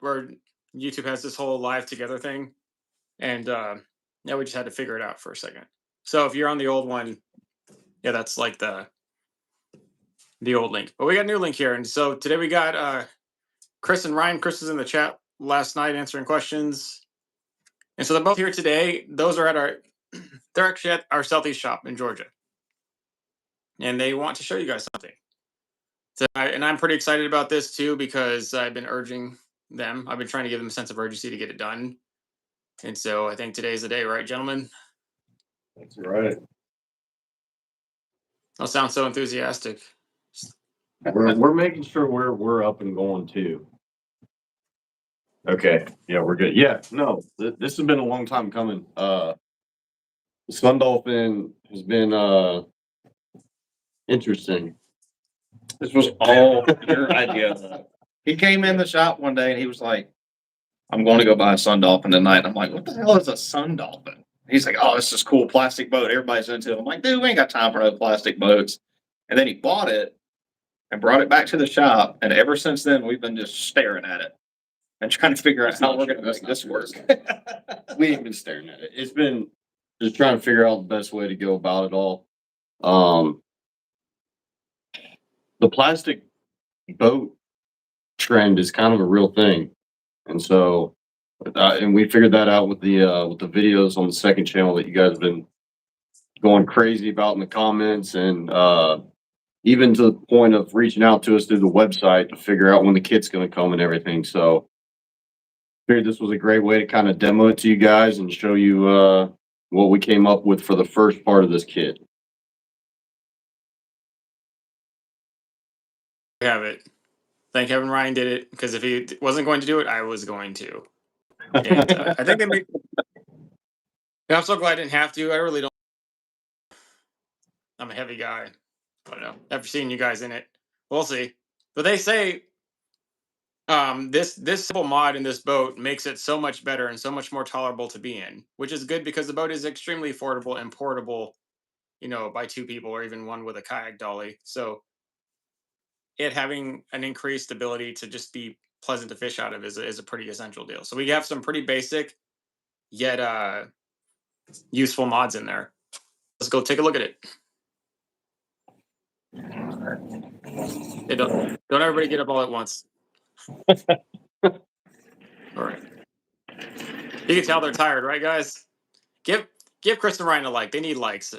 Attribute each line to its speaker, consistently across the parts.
Speaker 1: where YouTube has this whole live together thing, and yeah, we just had to figure it out for a second. So if you're on the old one, yeah, that's like the old link. But we got a new link here, and so today we got Chris and Ryan. Chris was in the chat last night answering questions, and so they're both here today. Those are at they're actually at our Southeast shop in Georgia, and they want to show you guys something. So and I'm pretty excited about this too because I've been urging them. I've been trying to give them a sense of urgency to get it done, and so I think today's the day, right, gentlemen?
Speaker 2: That's right.
Speaker 1: Don't sound so enthusiastic.
Speaker 2: We're making sure we're up and going too. Okay. Yeah, we're good. Yeah, no, this has been a long time coming. The Sun Dolphin has been interesting.
Speaker 3: This was all your idea. He came in the shop one day and he was like, I'm going to go buy a Sun Dolphin tonight. And I'm like, what the hell is a Sun Dolphin? He's like, oh, it's this cool plastic boat. Everybody's into it. I'm like, dude, we ain't got time for no plastic boats. And then he bought it and brought it back to the shop. And ever since then, we've been just staring at it and trying to figure out how we're going to make this work.
Speaker 2: We ain't been staring at it. It's been just trying to figure out the best way to go about it all. The plastic boat trend is kind of a real thing. And so, and we figured that out with the videos on the second channel that you guys have been going crazy about in the comments, and even to the point of reaching out to us through the website to figure out when the kit's going to come and everything. So, figured this was a great way to kind of demo it to you guys and show you what we came up with for the first part of this kit.
Speaker 1: We have it. Thank heaven Ryan did it, because if he wasn't going to do it, I was going to. And I think they made. And I'm so glad I didn't have to. I really don't. I'm a heavy guy. I don't know. After seeing you guys in it, we'll see. But they say this simple mod in this boat makes it so much better and so much more tolerable to be in, which is good because the boat is extremely affordable and portable, you know, by two people or even one with a kayak dolly. So it having an increased ability to just be pleasant to fish out of is a pretty essential deal. So we have some pretty basic yet useful mods in there. Let's go take a look at it. Hey, don't everybody get up all at once. All right. You can tell they're tired, right, guys? Give Chris and Ryan a like. They need likes.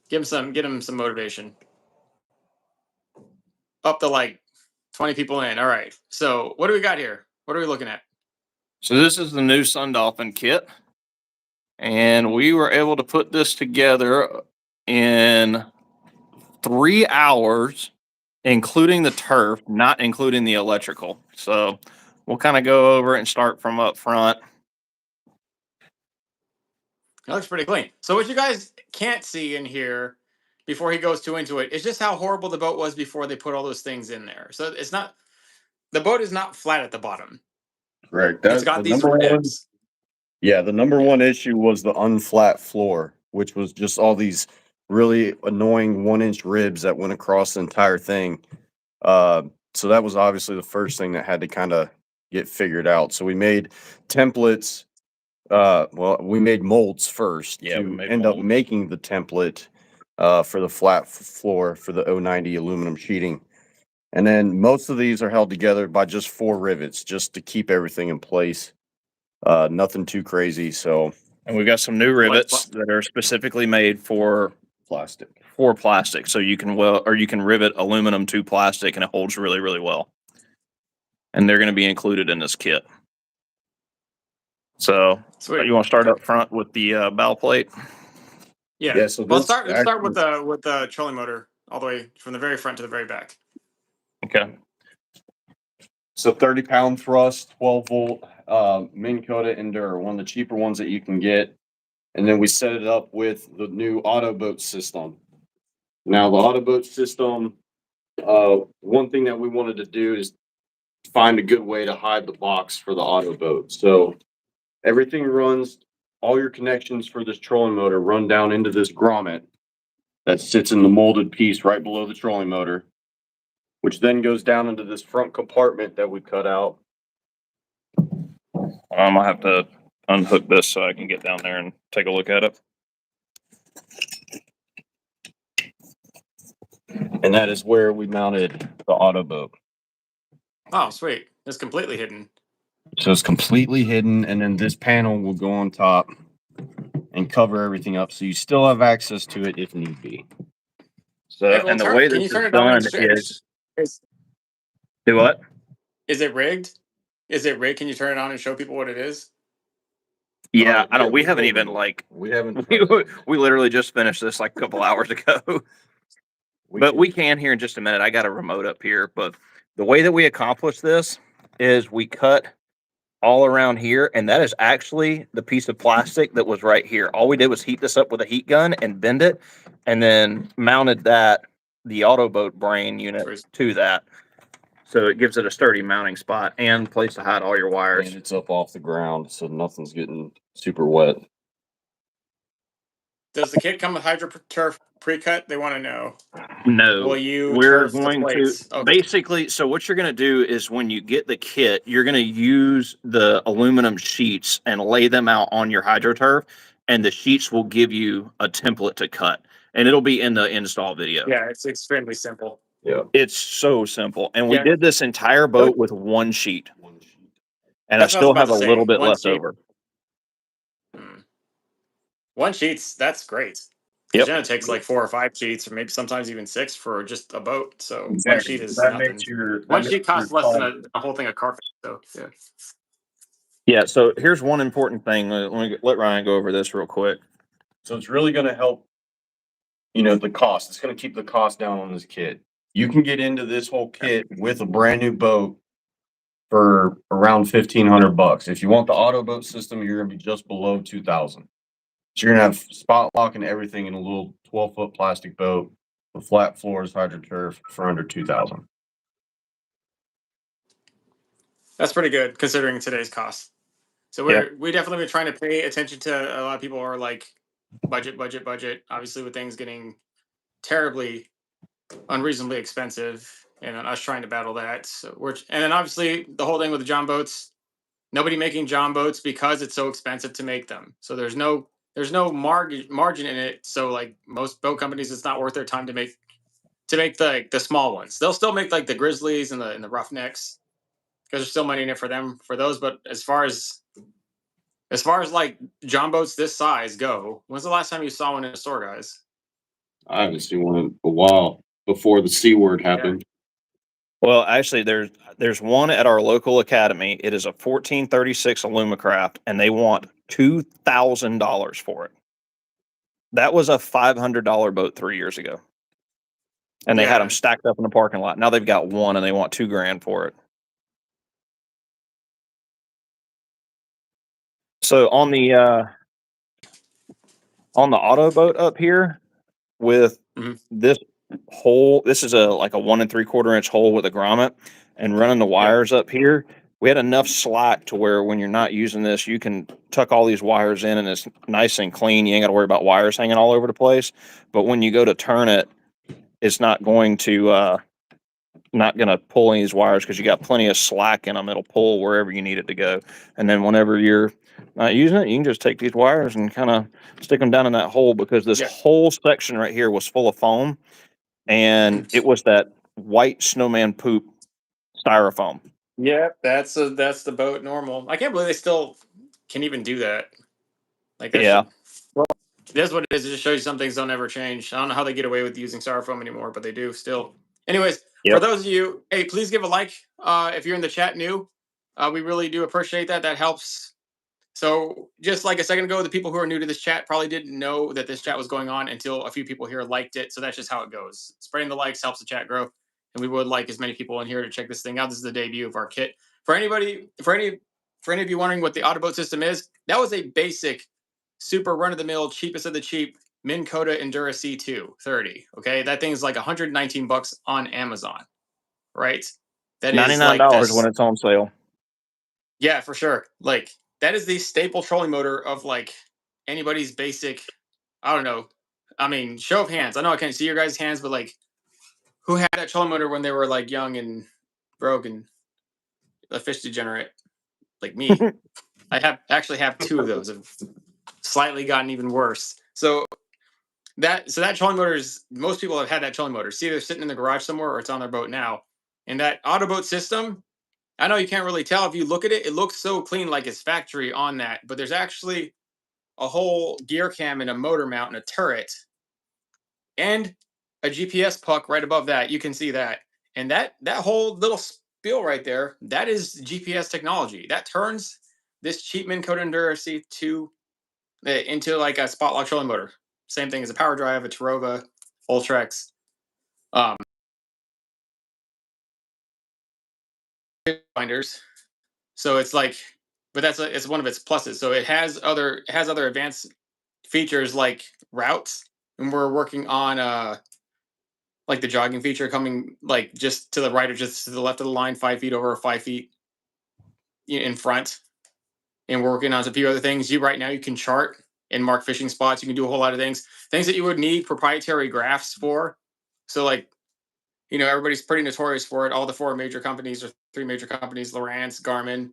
Speaker 1: Get them some motivation. Up to like 20 people in. All right. So what do we got here? What are we looking at?
Speaker 3: So this is the new Sun Dolphin kit. And we were able to put this together in 3 hours, including the turf, not including the electrical. So we'll kind of go over it and start from up front.
Speaker 1: It looks pretty clean. So what you guys can't see in here before he goes too into it is just how horrible the boat was before they put all those things in there. So it's not, the boat is not flat at the bottom.
Speaker 2: Correct.
Speaker 1: It's got these ribs.
Speaker 2: Yeah, the number one issue was the unflat floor, which was just all these really annoying 1-inch ribs that went across the entire thing. So that was obviously the first thing that had to kind of get figured out. So we made templates. Well, we made molds first to end up making the template for the flat floor for the 090 aluminum sheeting. And then most of these are held together by just 4 rivets just to keep everything in place. Nothing too crazy. So,
Speaker 3: and we've got some new rivets that are specifically made for
Speaker 2: plastic.
Speaker 3: So you can rivet aluminum to plastic and it holds really, really well. And they're going to be included in this kit. So you want to start up front with the bow plate?
Speaker 1: Yeah. So let's start with the trolling motor all the way from the very front to the very back.
Speaker 3: Okay.
Speaker 2: So 30-pound thrust, 12-volt Minn Kota Enduro, one of the cheaper ones that you can get. And then we set it up with the new Autoboat system. Now, the Autoboat system, one thing that we wanted to do is find a good way to hide the box for the Autoboat. So everything runs, all your connections for this trolling motor run down into this grommet that sits in the molded piece right below the trolling motor, which then goes down into this front compartment that we cut out.
Speaker 3: I'll have to unhook this so I can get down there and take a look at it.
Speaker 2: And that is where we mounted the Autoboat.
Speaker 1: Oh, sweet. It's completely hidden.
Speaker 2: So it's completely hidden, and then this panel will go on top and cover everything up, so you still have access to it if need be.
Speaker 3: So,
Speaker 1: Hey, well,
Speaker 3: and the way
Speaker 1: can
Speaker 3: this
Speaker 1: you turn
Speaker 3: is
Speaker 1: it on
Speaker 3: done
Speaker 1: and
Speaker 3: is do what?
Speaker 1: Is it rigged? Is it rigged? Can you turn it on and show people what it is?
Speaker 3: Yeah, I don't. We haven't even
Speaker 2: we haven't.
Speaker 3: we literally just finished this like a couple hours ago. But we can here in just a minute. I got a remote up here, but the way that we accomplish this is we cut all around here, and that is actually the piece of plastic that was right here. All we did was heat this up with a heat gun and bend it, and then mounted the Autoboat brain unit to that. So it gives it a sturdy mounting spot and place to hide all your wires.
Speaker 2: And it's up off the ground, so nothing's getting super wet.
Speaker 1: Does the kit come with HydroTurf pre-cut? They want to know.
Speaker 3: No,
Speaker 1: Will you
Speaker 3: we're
Speaker 1: turf the
Speaker 3: going to
Speaker 1: plates? Okay.
Speaker 3: basically. So what you're going to do is when you get the kit, you're going to use the aluminum sheets and lay them out on your HydroTurf, and the sheets will give you a template to cut, and it'll be in the install video.
Speaker 1: Yeah, it's extremely simple.
Speaker 2: Yeah.
Speaker 3: It's so simple, and we
Speaker 1: Yeah.
Speaker 3: did this entire boat with one sheet, and
Speaker 1: That's
Speaker 3: I
Speaker 1: what I was
Speaker 3: still
Speaker 1: about
Speaker 3: have
Speaker 1: to
Speaker 3: a
Speaker 1: say.
Speaker 3: little bit
Speaker 1: One
Speaker 3: left
Speaker 1: sheet.
Speaker 3: over.
Speaker 1: One sheet's that's great.
Speaker 3: Yep.
Speaker 1: It takes like 4 or 5 sheets, or maybe sometimes even 6 for just a boat. So
Speaker 2: Exactly.
Speaker 1: one sheet is nothing. One sheet costs less than a whole thing of carpet. So yeah.
Speaker 3: Yeah. So here's one important thing. Let Ryan go over this real quick.
Speaker 2: So it's really going to help, the cost. It's going to keep the cost down on this kit. You can get into this whole kit with a brand new boat for around $1,500. If you want the Autoboat system, you're going to be just below 2,000. So you're going to have spot lock and everything in a little 12-foot plastic boat with flat floors, HydroTurf for under 2,000.
Speaker 1: That's pretty good considering today's cost. So we definitely been trying to pay attention to a lot of people are like budget. Obviously, with things getting terribly unreasonably expensive, and us trying to battle that. So and then obviously the whole thing with the John boats. Nobody making John boats because it's so expensive to make them. So there's no margin in it. So like most boat companies, it's not worth their time to make the small ones. They'll still make like the Grizzlies and the Roughnecks because there's still money in it for them for those. But as far as like John boats this size go, when's the last time you saw one in a store, guys?
Speaker 2: I haven't seen one in a while before the C word happened.
Speaker 3: Well, actually, there's one at our local academy. It is a 1436 Alumacraft, and they want $2,000 for it. That was a $500 boat 3 years ago, and they had them stacked up in the parking lot. Now they've got one, and they want $2,000 for it. So on the Autoboat up here with this hole, this is like a 1 3/4 inch hole with a grommet, and running the wires up here. We had enough slack to where when you're not using this, you can tuck all these wires in and it's nice and clean. You ain't got to worry about wires hanging all over the place. But when you go to turn it, it's not going to pull any of these wires because you got plenty of slack in them. It'll pull wherever you need it to go. And then whenever you're not using it, you can just take these wires and kind of stick them down in that hole, because this whole section right here was full of foam, and it was that white snowman poop styrofoam.
Speaker 1: Yeah, that's the boat normal. I can't believe they still can even do that. Like that's that's what it is. It just shows you some things don't ever change. I don't know how they get away with using styrofoam anymore, but they do still. Anyways, for those of you, hey, please give a like if you're in the chat new. We really do appreciate that. That helps. So just like a second ago, the people who are new to this chat probably didn't know that this chat was going on until a few people here liked it. So that's just how it goes. Spreading the likes helps the chat grow. And we would like as many people in here to check this thing out. This is the debut of our kit. For any of you wondering what the Autoboat system is, that was a basic, super run-of-the-mill, cheapest of the cheap Minn Kota Endura C2 30. Okay, that thing is like $119 on Amazon, right? That is
Speaker 3: $99 when it's on sale.
Speaker 1: Yeah, for sure. Like that is the staple trolling motor of like anybody's basic. I don't know. I mean, show of hands. I know I can't see your guys' hands, but like, who had that trolling motor when they were like young and broke and a fish degenerate, like me? I actually have two of those. Have slightly gotten even worse. So that trolling motor is, most people have had that trolling motor. See, they're sitting in the garage somewhere or it's on their boat now. And that Autoboat system, I know you can't really tell if you look at it. It looks so clean, like it's factory on that, but there's actually a whole gear cam and a motor mount and a turret and a GPS puck right above that. You can see that. And that whole little spiel right there, that is GPS technology. That turns this cheap Minn Kota Enduracy into like a spot lock trolling motor. Same thing as a power drive, a Tarova, Ultrex. Finders. So it's like, but it's one of its pluses. So it has other advanced features like routes, and we're working on like the jogging feature coming like just to the right or just to the left of the line, 5 feet over or 5 feet in front. And we're working on a few other things. Right now you can chart and mark fishing spots. You can do a whole lot of things that you would need proprietary graphs for. So like, everybody's pretty notorious for it. All the 4 major companies or 3 major companies, Lowrance, Garmin,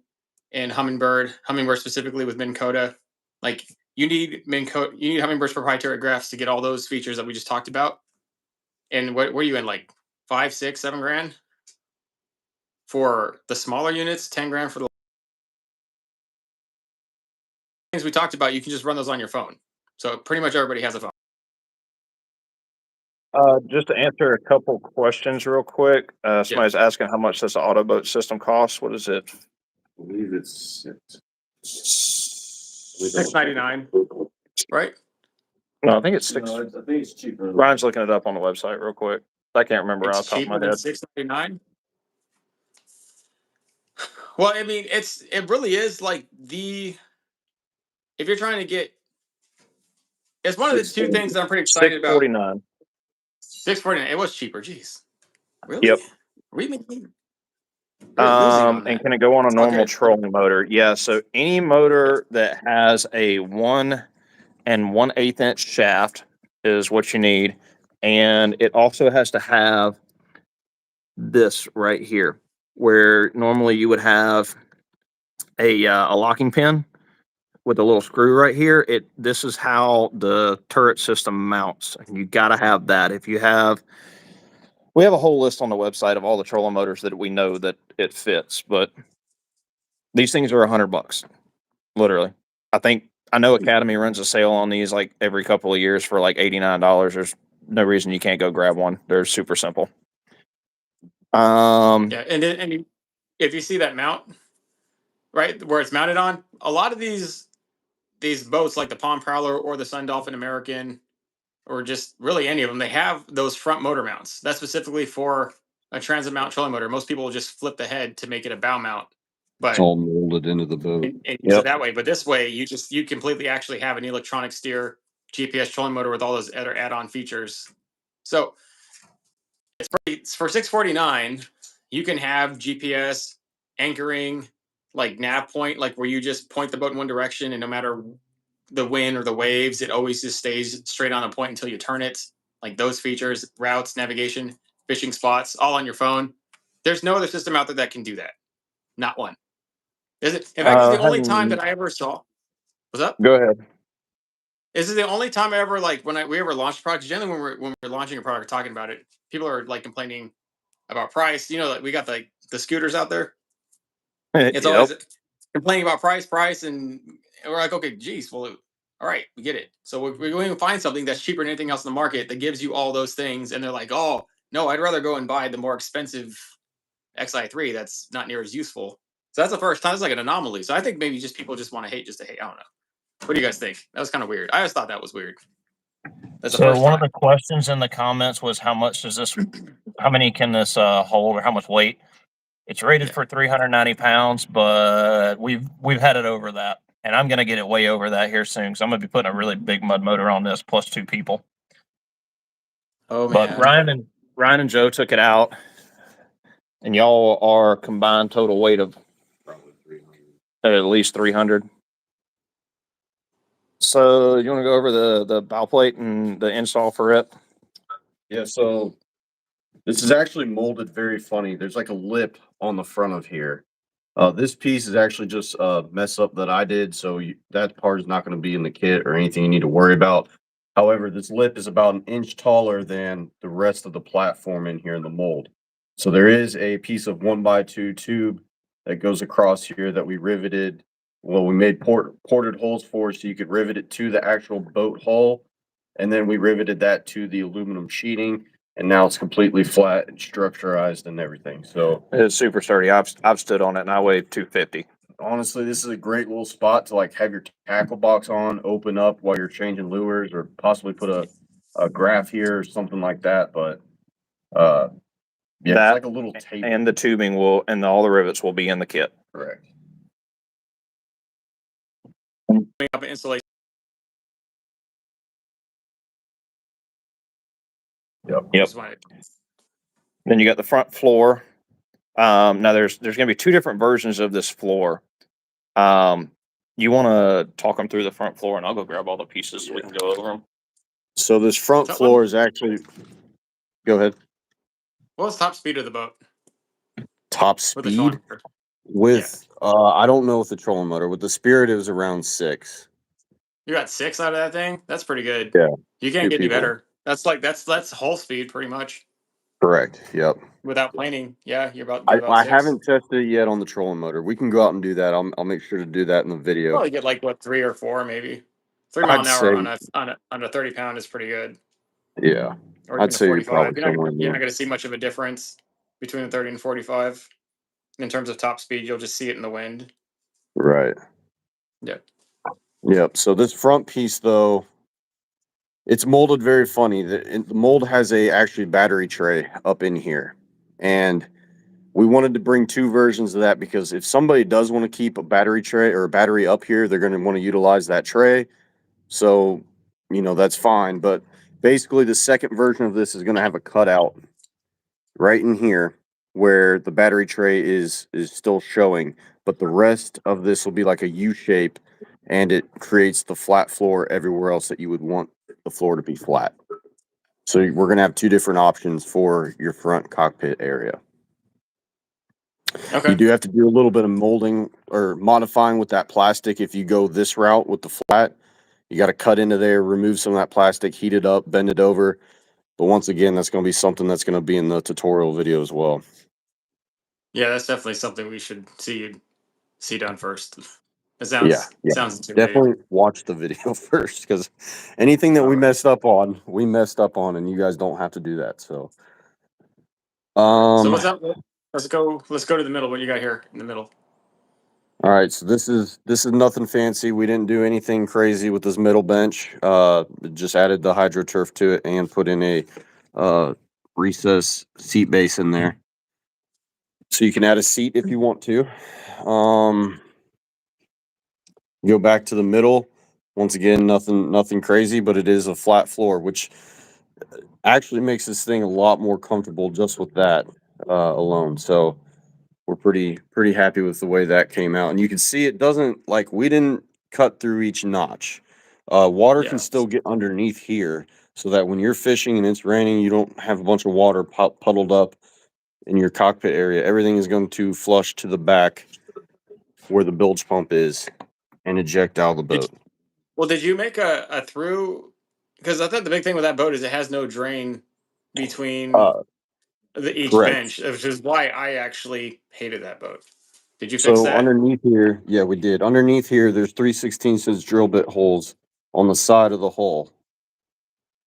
Speaker 1: and Humminbird specifically with Minn Kota. Like you need Hummingbird's proprietary graphs to get all those features that we just talked about. And what were you in, like 5, 6, 7 grand for the smaller units, 10 grand for the things we talked about? You can just run those on your phone. So pretty much everybody has a phone.
Speaker 4: Just to answer a couple questions real quick. Somebody's asking how much this Autoboat system costs. What is it?
Speaker 2: I believe it's
Speaker 1: $6.99, right?
Speaker 4: No, I think it's six.
Speaker 2: I think it's cheaper.
Speaker 4: Ryan's looking it up on the website real quick. I can't remember
Speaker 1: It's
Speaker 4: off the top of
Speaker 1: cheaper
Speaker 4: my
Speaker 1: than
Speaker 4: head.
Speaker 1: $6.99. Well, I mean, it really is like if you're trying to get, it's one of the two things that I'm pretty excited about.
Speaker 4: $649.
Speaker 1: $6.49. It was cheaper. Jeez, really?
Speaker 4: Yep.
Speaker 1: Are we making? We're losing on
Speaker 4: And
Speaker 1: that.
Speaker 4: can it go on a normal
Speaker 1: Okay.
Speaker 4: trolling motor? Yeah. So any motor that has a 1 1/8 inch shaft is what you need, and it also has to have this right here, where normally you would have a locking pin with a little screw right here. This is how the turret system mounts. You got to have that. We have a whole list on the website of all the trolling motors that we know that it fits, but these things are $100, literally. I know Academy runs a sale on these like every couple of years for like $89. There's no reason you can't go grab one. They're super simple.
Speaker 1: Yeah, and if you see that mount, right where it's mounted on, a lot of these boats like the Palm Prowler or the Sun Dolphin American, or just really any of them, they have those front motor mounts. That's specifically for a transit mount trolling motor. Most people will just flip the head to make it a bow mount, but
Speaker 2: It's all molded into the boat.
Speaker 1: and use it that way. But this way, you completely actually have an electronic steer GPS trolling motor with all those other add-on features. So it's for $649. You can have GPS anchoring, like nav point, like where you just point the boat in one direction, and no matter the wind or the waves, it always just stays straight on a point until you turn it. Like those features, routes, navigation, fishing spots, all on your phone. There's no other system out there that can do that. Not one. Is it? In fact, this is the only time that I ever saw. What's up?
Speaker 4: Go ahead.
Speaker 1: This is the only time I ever, like, when we ever launched a product. Generally, when we're launching a product, talking about it, people are like complaining about price. Like we got the scooters out there. It's always complaining about price, and we're like, okay, geez, well, all right, we get it. So we're going to find something that's cheaper than anything else in the market that gives you all those things, and they're like, oh no, I'd rather go and buy the more expensive XI3 that's not near as useful. So that's the first time. It's like an anomaly. So I think maybe just people just want to hate just to hate. I don't know. What do you guys think? That was kind of weird. I always thought that was weird. That's the
Speaker 5: So
Speaker 1: first
Speaker 5: one
Speaker 1: time.
Speaker 5: of the questions in the comments was how many can this hold, or how much weight? It's rated for 390 pounds, but we've had it over that, and I'm going to get it way over that here soon. So I'm going to be putting a really big mud motor on this plus 2 people.
Speaker 1: Oh
Speaker 4: But
Speaker 1: man.
Speaker 4: Ryan and Joe took it out, and y'all are combined total weight of at least 300. So you want to go over the bow plate and the install for it?
Speaker 2: Yeah, so this is actually molded very funny. There's like a lip on the front of here. This piece is actually just a mess up that I did, so that part is not going to be in the kit or anything you need to worry about. However, this lip is about an inch taller than the rest of the platform in here in the mold. So there is a piece of 1x2 tube that goes across here that we riveted. Well, we made ported holes for so you could rivet it to the actual boat hull, and then we riveted that to the aluminum sheeting, and now it's completely flat and structurized and everything. So
Speaker 4: It's super sturdy. I've stood on it and I weigh 250.
Speaker 2: honestly, this is a great little spot to like have your tackle box on, open up while you're changing lures, or possibly put a graph here or something like that. But yeah,
Speaker 4: That
Speaker 2: it's like a little table.
Speaker 4: And the tubing will, and all the rivets will be in the kit.
Speaker 2: Correct.
Speaker 1: Up an installation.
Speaker 2: Yep.
Speaker 1: Just wanted-
Speaker 4: Then you got the front floor. Now there's going to be two different versions of this floor. You want to talk them through the front floor, and I'll go grab all the pieces so we can go over them.
Speaker 2: So this front
Speaker 1: That
Speaker 2: floor
Speaker 1: one-
Speaker 2: is actually. Go ahead.
Speaker 1: What was top speed of the boat?
Speaker 2: Top
Speaker 1: With the
Speaker 2: speed
Speaker 1: trolling motor?
Speaker 2: with I don't know with the trolling motor. With the Spirit, it was around 6.
Speaker 1: You got 6 out of that thing? That's pretty good.
Speaker 2: Yeah.
Speaker 1: You can't
Speaker 2: 2
Speaker 1: get any
Speaker 2: people.
Speaker 1: better. That's whole speed pretty much.
Speaker 2: Correct. Yep.
Speaker 1: Without planing. Yeah, you're about
Speaker 2: I
Speaker 1: 6.
Speaker 2: haven't tested it yet on the trolling motor. We can go out and do that. I'll make sure to do that in the video.
Speaker 1: Probably get like what 3 or 4 maybe. 3 mile
Speaker 2: I'd
Speaker 1: an hour
Speaker 2: say-
Speaker 1: on a 30 pound is pretty good.
Speaker 2: Yeah.
Speaker 1: Or
Speaker 2: I'd
Speaker 1: even a
Speaker 2: say you're
Speaker 1: 45.
Speaker 2: probably
Speaker 1: You're
Speaker 2: somewhere in
Speaker 1: not
Speaker 2: there.
Speaker 1: going to see much of a difference between the 30 and 45 in terms of top speed. You'll just see it in the wind.
Speaker 2: Right.
Speaker 1: Yep.
Speaker 2: Yep. So this front piece, though, it's molded very funny. The mold has a actually battery tray up in here, and we wanted to bring 2 versions of that because if somebody does want to keep a battery tray or a battery up here, they're going to want to utilize that tray. So, that's fine. But basically, the second version of this is going to have a cutout right in here where the battery tray is still showing, but the rest of this will be like a U shape, and it creates the flat floor everywhere else that you would want the floor to be flat. So we're going to have 2 different options for your front cockpit area.
Speaker 1: Okay.
Speaker 2: You do have to do a little bit of molding or modifying with that plastic. If you go this route with the flat, you got to cut into there, remove some of that plastic, heat it up, bend it over. But once again, that's going to be something that's going to be in the tutorial video as well.
Speaker 1: Yeah, that's definitely something we should see done first. It sounds
Speaker 2: Yeah.
Speaker 1: sounds intimidating.
Speaker 2: Definitely watch the video first, because anything that we
Speaker 1: Alright.
Speaker 2: messed up on, and you guys don't have to do that. So,
Speaker 1: So what's up? Let's go to the middle. What you got here in the middle?
Speaker 2: all right, so this is nothing fancy. We didn't do anything crazy with this middle bench. Just added the hydro turf to it and put in a recess seat base in there. So you can add a seat if you want to. Go back to the middle. Once again, nothing crazy, but it is a flat floor, which actually makes this thing a lot more comfortable just with that alone. So we're pretty happy with the way that came out. And you can see it doesn't, like, we didn't cut through each notch. Water
Speaker 1: Yeah.
Speaker 2: can still get underneath here, so that when you're fishing and it's raining, you don't have a bunch of water puddled up in your cockpit area. Everything is going to flush to the back where the bilge pump is and eject out of the boat.
Speaker 1: Well, did you make a through? Because I thought the big thing with that boat is it has no drain between each
Speaker 2: correct.
Speaker 1: bench, which is why I actually hated that boat. Did you fix
Speaker 2: So
Speaker 1: that?
Speaker 2: underneath here, yeah, we did. Underneath here, there's 3/16 drill bit holes on the side of the hull,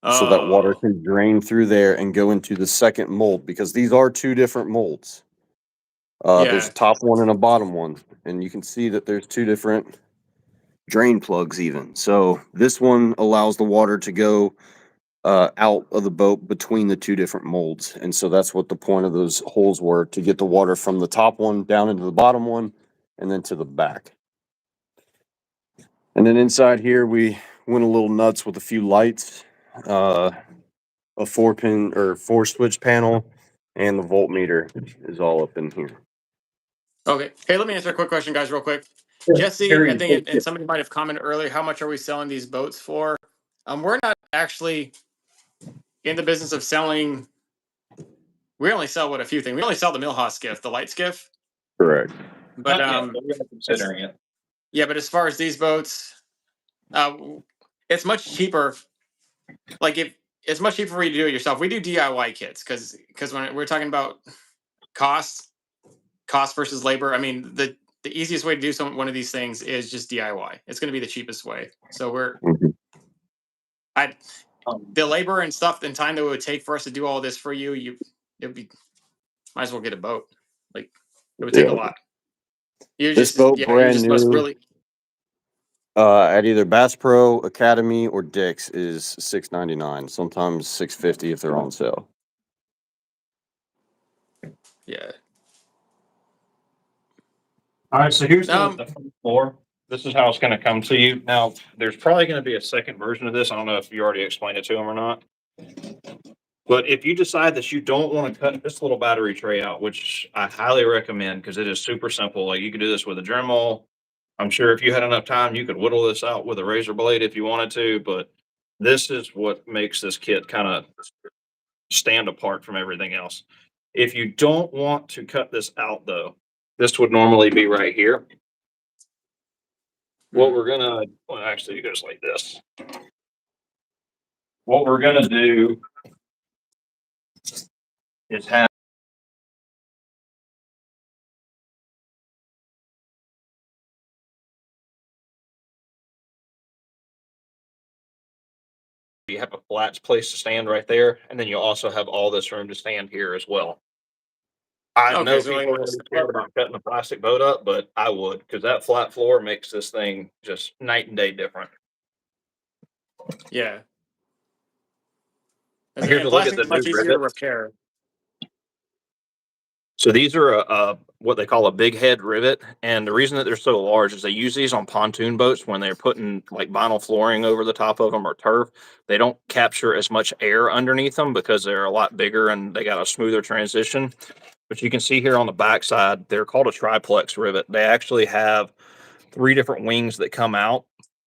Speaker 2: so that water
Speaker 1: Oh.
Speaker 2: can drain through there and go into the second mold, because these are 2 different molds. There's
Speaker 1: Yeah.
Speaker 2: a top one and a bottom one, and you can see that there's 2 different drain plugs even. So this one allows the water to go out of the boat between the 2 different molds. And so that's what the point of those holes were, to get the water from the top one down into the bottom one and then to the back. And then inside here, we went a little nuts with a few lights, a 4-pin or 4-switch panel, and the voltmeter is all up in here.
Speaker 1: Okay. Hey, let me answer a quick question, guys, real quick. Jesse, I think, and somebody might have commented earlier, how much are we selling these boats for? We're not actually in the business of selling. We only sell a few things. We only sell the Milhouse skiff, the light skiff.
Speaker 2: Correct.
Speaker 1: But
Speaker 4: we're considering it.
Speaker 1: yeah, but as far as these boats, it's much cheaper. Like if it's much cheaper for you to do it yourself. We do DIY kits because when we're talking about cost versus labor, I mean the easiest way to do one of these things is just DIY. It's going to be the cheapest way. So
Speaker 2: Mhm.
Speaker 1: the labor and stuff and time that it would take for us to do all this for you, might as well get a boat. Like it would take a
Speaker 2: Yeah.
Speaker 1: lot. You
Speaker 2: This
Speaker 1: just
Speaker 2: boat
Speaker 1: you
Speaker 2: brand
Speaker 1: just must
Speaker 2: new.
Speaker 1: really
Speaker 2: At either Bass Pro Academy or Dick's is $6.99. Sometimes $6.50 if they're on sale.
Speaker 1: yeah.
Speaker 4: All right, so here's
Speaker 1: Um,
Speaker 4: the front floor. This is how it's gonna come to you. Now, there's probably gonna be a second version of this. I don't know if you already explained it to them or not. But if you decide that you don't want to cut this little battery tray out, which I highly recommend because it is super simple, like you can do this with a Dremel. I'm sure if you had enough time, you could whittle this out with a razor blade if you wanted to, but this is what makes this kit kind of stand apart from everything else. If you don't want to cut this out though, this would normally be right here. What we're gonna, well, actually, it goes like this. What we're gonna do is have you have a flat place to stand right there, and then you also have all this room to stand here as well. I
Speaker 1: Okay,
Speaker 4: know
Speaker 1: so like
Speaker 4: people are scared about cutting the plastic boat up, but I would, because that flat floor makes this thing just night and day different.
Speaker 1: yeah.
Speaker 4: Here's
Speaker 1: And
Speaker 4: a look at
Speaker 1: plastic
Speaker 4: the
Speaker 1: is much
Speaker 4: new
Speaker 1: easier to
Speaker 4: rivets.
Speaker 1: repair.
Speaker 4: So these are what they call a big head rivet, and the reason that they're so large is they use these on pontoon boats when they're putting like vinyl flooring over the top of them or turf. They don't capture as much air underneath them because they're a lot bigger and they got a smoother transition. But you can see here on the backside, they're called a triplex rivet. They actually have 3 different wings that come out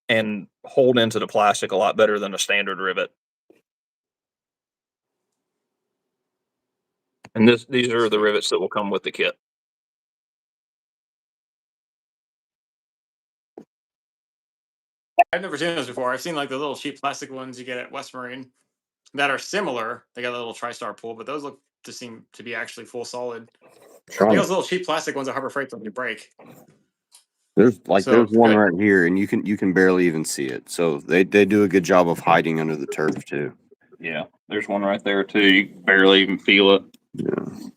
Speaker 4: and hold into the plastic a lot better than a standard rivet. And these are the rivets that will come with the kit.
Speaker 1: I've never seen those before. I've seen like the little cheap plastic ones you get at West Marine that are similar. They got a little TriStar pull, but those look to seem to be actually full solid. I think those little cheap plastic ones at Harbor Freight don't break.
Speaker 2: There's
Speaker 1: So
Speaker 2: one
Speaker 1: good.
Speaker 2: right here, and you can barely even see it. So they do a good job of hiding under the turf too.
Speaker 4: Yeah, there's one right there too. You can barely even feel it.
Speaker 2: Yeah.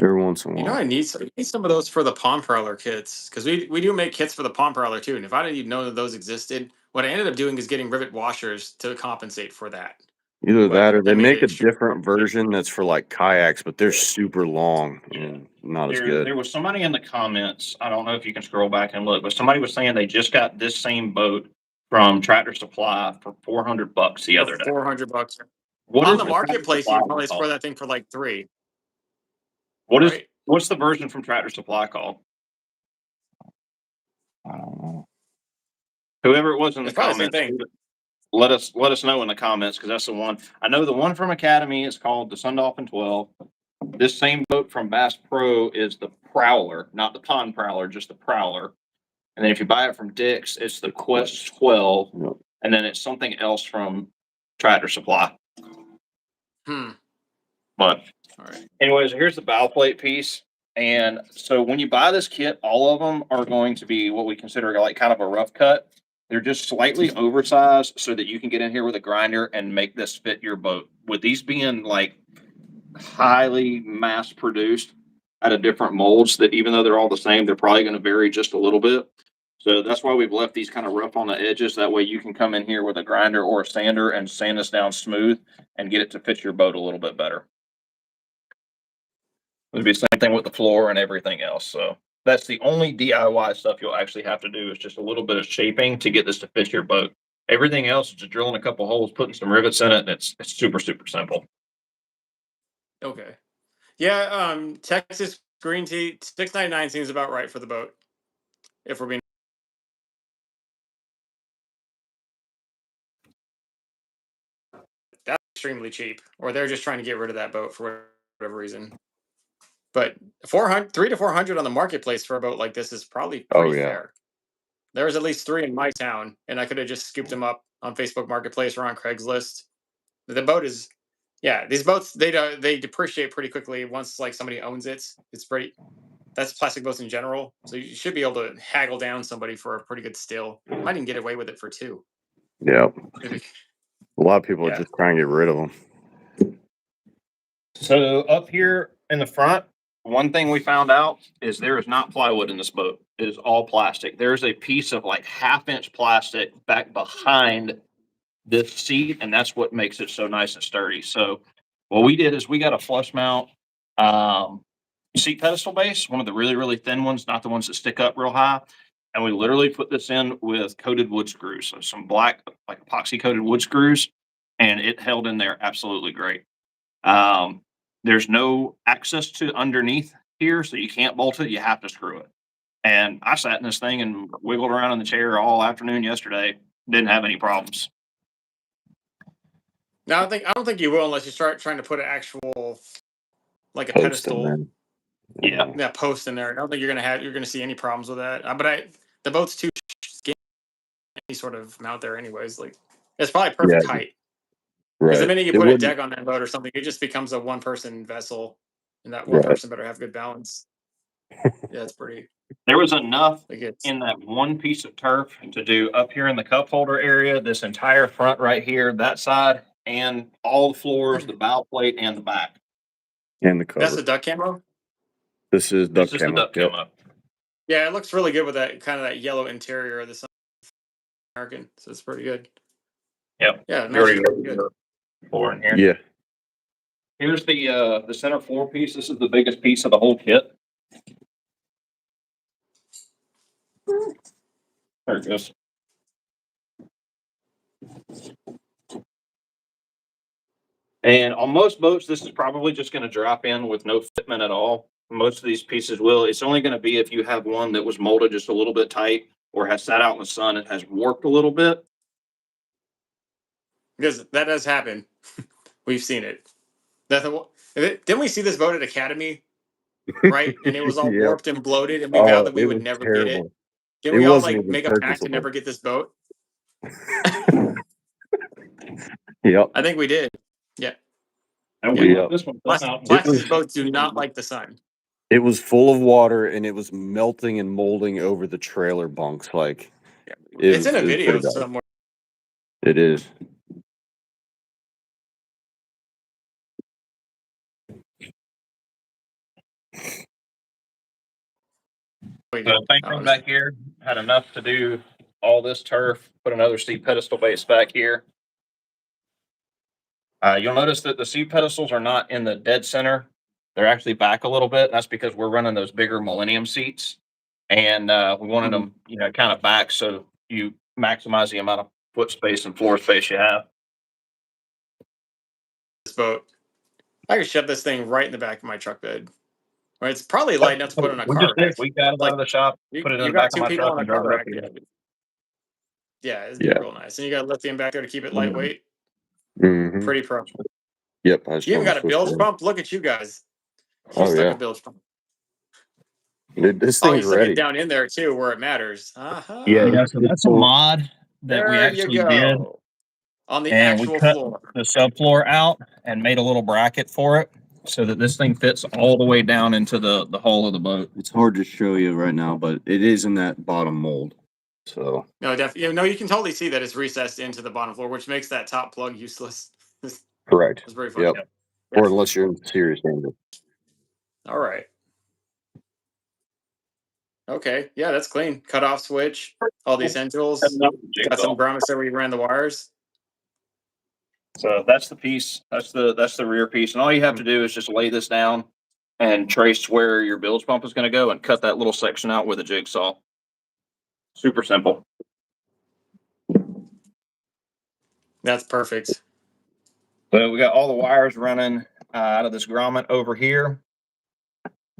Speaker 2: Every once in a
Speaker 1: You know,
Speaker 2: while.
Speaker 1: I need some of those for the Palm Prowler kits because we do make kits for the Palm Prowler too. And if I didn't even know that those existed, what I ended up doing is getting rivet washers to compensate for that.
Speaker 2: Either
Speaker 1: But
Speaker 2: that or they
Speaker 1: that made
Speaker 2: make
Speaker 1: it
Speaker 2: a
Speaker 1: extremely
Speaker 2: different version that's for like kayaks, but they're super long and not as good.
Speaker 4: There was somebody in the comments. I don't know if you can scroll back and look, but somebody was saying they just got this same boat from Tractor Supply for $400 the other day.
Speaker 1: $400.
Speaker 4: What
Speaker 1: On
Speaker 4: is
Speaker 1: the
Speaker 4: the Tractor
Speaker 1: marketplace, you
Speaker 4: Supply
Speaker 1: can probably
Speaker 4: one
Speaker 1: score
Speaker 4: called?
Speaker 1: that thing for like $3.
Speaker 4: What's
Speaker 1: Right?
Speaker 4: the version from Tractor Supply called? I don't know. Whoever it was in the
Speaker 1: It's probably the same
Speaker 4: comments,
Speaker 1: thing.
Speaker 4: let us know in the comments because that's the one. I know the one from Academy is called the Sun Dolphin 12. This same boat from Bass Pro is the Prowler, not the Pond Prowler, just the Prowler. And then if you buy it from Dick's, it's the Quest 12,
Speaker 2: Yep.
Speaker 4: and then it's something else from Tractor Supply. But
Speaker 1: All right.
Speaker 4: anyways, here's the bow plate piece. And so when you buy this kit, all of them are going to be what we consider like kind of a rough cut. They're just slightly oversized so that you can get in here with a grinder and make this fit your boat. With these being like highly mass produced out of different molds, that even though they're all the same, they're probably going to vary just a little bit. So that's why we've left these kind of rough on the edges. That way you can come in here with a grinder or a sander and sand this down smooth and get it to fit your boat a little bit better. It'd be the same thing with the floor and everything else. So that's the only DIY stuff you'll actually have to do is just a little bit of shaping to get this to fit your boat. Everything else is just drilling a couple holes, putting some rivets in it, and it's super, super simple.
Speaker 1: Okay. Yeah. Texas green tea $6.99 seems about right for the boat. If we're being that's extremely cheap, or they're just trying to get rid of that boat for whatever reason. but 300 to 400 on the marketplace for a boat like this is probably
Speaker 2: Oh,
Speaker 1: pretty
Speaker 2: yeah.
Speaker 1: fair. There was at least 3 in my town, and I could have just scooped them up on Facebook Marketplace or on Craigslist. The boat is, yeah, these boats they depreciate pretty quickly once like somebody owns it. It's pretty. That's plastic boats in general, so you should be able to haggle down somebody for a pretty good steal. Might even get away with it for 2.
Speaker 2: Yeah.
Speaker 1: Maybe.
Speaker 2: A lot of people are
Speaker 1: Yeah.
Speaker 2: just trying to get rid of them.
Speaker 4: So up here in the front, one thing we found out is there is not plywood in this boat. It is all plastic. There's a piece of like 1/2 inch plastic back behind this seat, and that's what makes it so nice and sturdy. So what we did is we got a flush mount seat pedestal base, one of the really, really thin ones, not the ones that stick up real high. And we literally put this in with coated wood screws, so some black, like epoxy coated wood screws, and it held in there absolutely great. There's no access to underneath here, so you can't bolt it. You have to screw it. And I sat in this thing and wiggled around in the chair all afternoon yesterday. Didn't have any problems.
Speaker 1: No, I don't think you will unless you start trying to put an actual like a
Speaker 2: Post in
Speaker 1: pedestal,
Speaker 2: there.
Speaker 4: Yeah.
Speaker 1: that post in there. I don't think you're gonna see any problems with that. But the boat's too skinny any sort of mount there, anyways. Like it's probably perfect
Speaker 2: Yeah.
Speaker 1: height. Because
Speaker 2: Right.
Speaker 1: the minute you
Speaker 2: It
Speaker 1: put a
Speaker 2: wouldn't-
Speaker 1: deck on that boat or something, it just becomes a 1-person vessel, and that one
Speaker 2: Right.
Speaker 1: person better have good balance. Yeah, it's pretty.
Speaker 4: There was enough
Speaker 1: Like it's
Speaker 4: in that one piece of turf to do up here in the cup holder area, this entire front right here, that side, and all the floors, the bow plate, and the back.
Speaker 2: And the cover.
Speaker 1: that's the duck camo.
Speaker 2: This is duck
Speaker 4: This is the
Speaker 2: camo.
Speaker 4: duck
Speaker 2: Yep.
Speaker 4: camo.
Speaker 1: Yeah, it looks really good with that kind of that yellow interior of the Sun American. So it's pretty good.
Speaker 4: Yep.
Speaker 1: Yeah, it
Speaker 4: You already
Speaker 1: matches really
Speaker 4: got
Speaker 1: good.
Speaker 4: the floor in here.
Speaker 2: Yeah.
Speaker 4: Here's the center floor piece. This is the biggest piece of the whole kit. There it goes. And on most boats, this is probably just going to drop in with no fitment at all. Most of these pieces will. It's only going to be if you have one that was molded just a little bit tight or has sat out in the sun and has warped a little bit.
Speaker 1: Because that does happen. We've seen it. Didn't we see this boat at Academy? Right? And it was all
Speaker 2: Yep.
Speaker 1: warped and bloated, and we vowed that we
Speaker 2: it
Speaker 1: would
Speaker 2: was
Speaker 1: never get it.
Speaker 2: terrible.
Speaker 1: Didn't
Speaker 2: It
Speaker 1: we all
Speaker 2: wasn't
Speaker 1: like
Speaker 2: even
Speaker 1: make a pact to
Speaker 2: purchasable.
Speaker 1: never get this boat?
Speaker 2: Yep.
Speaker 1: I think we did. Yeah.
Speaker 4: And
Speaker 2: we
Speaker 4: let this one come out.
Speaker 1: Plastic boats do not like the sun.
Speaker 2: It was full of water and it was melting and molding over the trailer bunks. Like
Speaker 1: It's in a
Speaker 2: it was
Speaker 1: video
Speaker 2: pretty bad.
Speaker 1: somewhere.
Speaker 2: It is.
Speaker 1: We
Speaker 4: The
Speaker 1: did.
Speaker 4: thing from back here had enough to do all this turf, put another seat pedestal base back here. You'll notice that the seat pedestals are not in the dead center. They're actually back a little bit. That's because we're running those bigger Millennium seats. And we wanted them, kind of back so you maximize the amount of foot space and floor space you have.
Speaker 1: This boat. I could shove this thing right in the back of my truck bed. Right, it's probably light enough to put on a
Speaker 4: We
Speaker 1: car
Speaker 4: just did.
Speaker 1: rack.
Speaker 4: We got it out of the shop, put it in the back of my truck, and drove it up again.
Speaker 1: Yeah, it's
Speaker 2: Yeah.
Speaker 1: real nice. And you got lithium back there to keep it lightweight.
Speaker 2: Mhm.
Speaker 1: Pretty pro.
Speaker 2: Yep.
Speaker 1: You even got a bilge pump. Look at you guys. You
Speaker 2: Oh,
Speaker 1: stuck
Speaker 2: yeah.
Speaker 1: a bilge pump.
Speaker 2: This
Speaker 1: Oh, you
Speaker 2: thing's
Speaker 1: stuck
Speaker 2: ready.
Speaker 1: it down in there too, where it matters. Uh-huh.
Speaker 2: Yeah.
Speaker 5: So that's a mod that we
Speaker 1: There you
Speaker 5: actually did.
Speaker 1: go. On the
Speaker 5: And we
Speaker 1: actual
Speaker 5: cut
Speaker 1: floor.
Speaker 5: the subfloor out and made a little bracket for it so that this thing fits all the way down into the hull of the boat.
Speaker 2: It's hard to show you right now, but it is in that bottom mold. So
Speaker 1: No, definitely. No, you can totally see that it's recessed into the bottom floor, which makes that top plug useless. It's
Speaker 2: correct.
Speaker 1: very funny.
Speaker 2: Yep. Or unless you're in serious danger.
Speaker 1: All right. Okay. Yeah, that's clean. Cutoff switch. All the essentials. Got some grommets there where you ran the wires.
Speaker 4: So that's the piece. That's the rear piece. And all you have to do is just lay this down and trace where your bilge pump is going to go and cut that little section out with a jigsaw. Super simple.
Speaker 1: That's perfect.
Speaker 4: So we got all the wires running out of this grommet over here.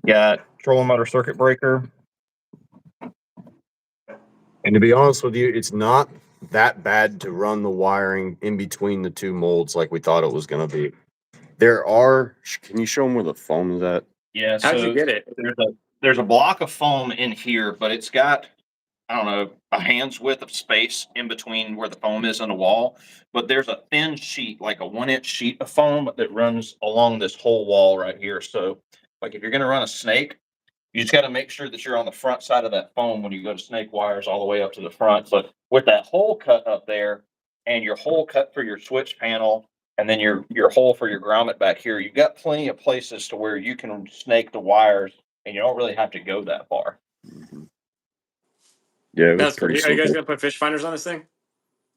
Speaker 4: Got trolling motor circuit breaker.
Speaker 2: And to be honest with you, it's not that bad to run the wiring in between the two molds like we thought it was going to be. There are, can you show them where the foam is at?
Speaker 4: Yeah,
Speaker 1: How'd you
Speaker 4: so
Speaker 1: get it?
Speaker 4: there's a block of foam in here, but it's got, I don't know, a hand's width of space in between where the foam is and the wall. But there's a thin sheet, like a 1 inch sheet of foam that runs along this whole wall right here. So like if you're gonna run a snake, you just gotta make sure that you're on the front side of that foam when you go to snake wires all the way up to the front. But with that hole cut up there and your hole cut for your switch panel, and then your hole for your grommet back here, you've got plenty of places to where you can snake the wires and you don't really have to go that far.
Speaker 2: Yeah, it was
Speaker 1: That's
Speaker 2: pretty
Speaker 1: great. Are you guys
Speaker 2: simple.
Speaker 1: gonna put fish finders on this thing?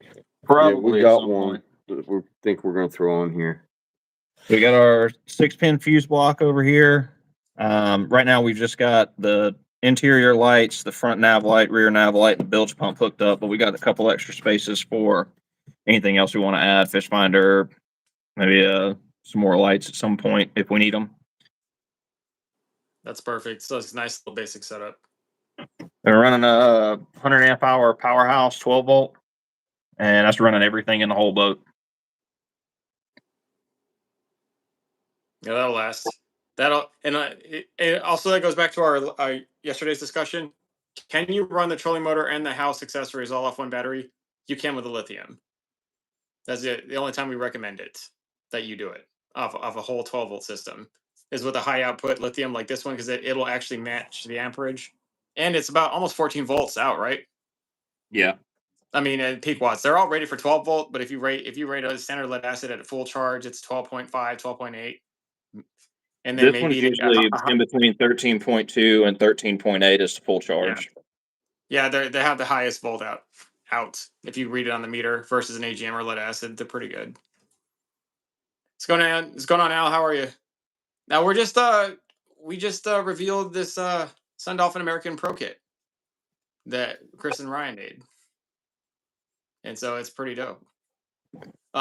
Speaker 2: Yeah, we
Speaker 4: Probably at
Speaker 2: got
Speaker 4: some
Speaker 2: one
Speaker 4: point.
Speaker 2: that we think we're gonna throw on here.
Speaker 4: We got our 6-pin fuse block over here. Right now we've just got the interior lights, the front nav light, rear nav light, and the bilge pump hooked up, but we got a couple extra spaces for anything else we want to add, fish finder, maybe some more lights at some point if we need them.
Speaker 1: That's perfect. So it's a nice little basic setup.
Speaker 4: They're running a 100 amp hour powerhouse 12 volt, and that's running everything in the whole boat.
Speaker 1: Yeah, that'll last. That'll and it also that goes back to our yesterday's discussion. Can you run the trolling motor and the house accessories all off one battery? You can with the lithium. That's it. The only time we recommend it that you do it off a whole 12-volt system is with a high output lithium like this one because it'll actually match the amperage, and it's about almost 14 volts out, right?
Speaker 4: Yeah.
Speaker 1: I mean, at peak watts, they're all rated for 12 volt, but if you rate a standard lead acid at a full charge, it's 12.5, 12.8. And then
Speaker 4: This one's
Speaker 1: maybe
Speaker 4: usually in between 13.2 and 13.8 is the full charge.
Speaker 1: yeah, they have the highest volt out. If you read it on the meter versus an AGM or lead acid, they're pretty good. What's going on? What's going on, Al? How are you? Now we just revealed this Sun Dolphin American Pro Kit that Chris and Ryan made, and so it's pretty dope.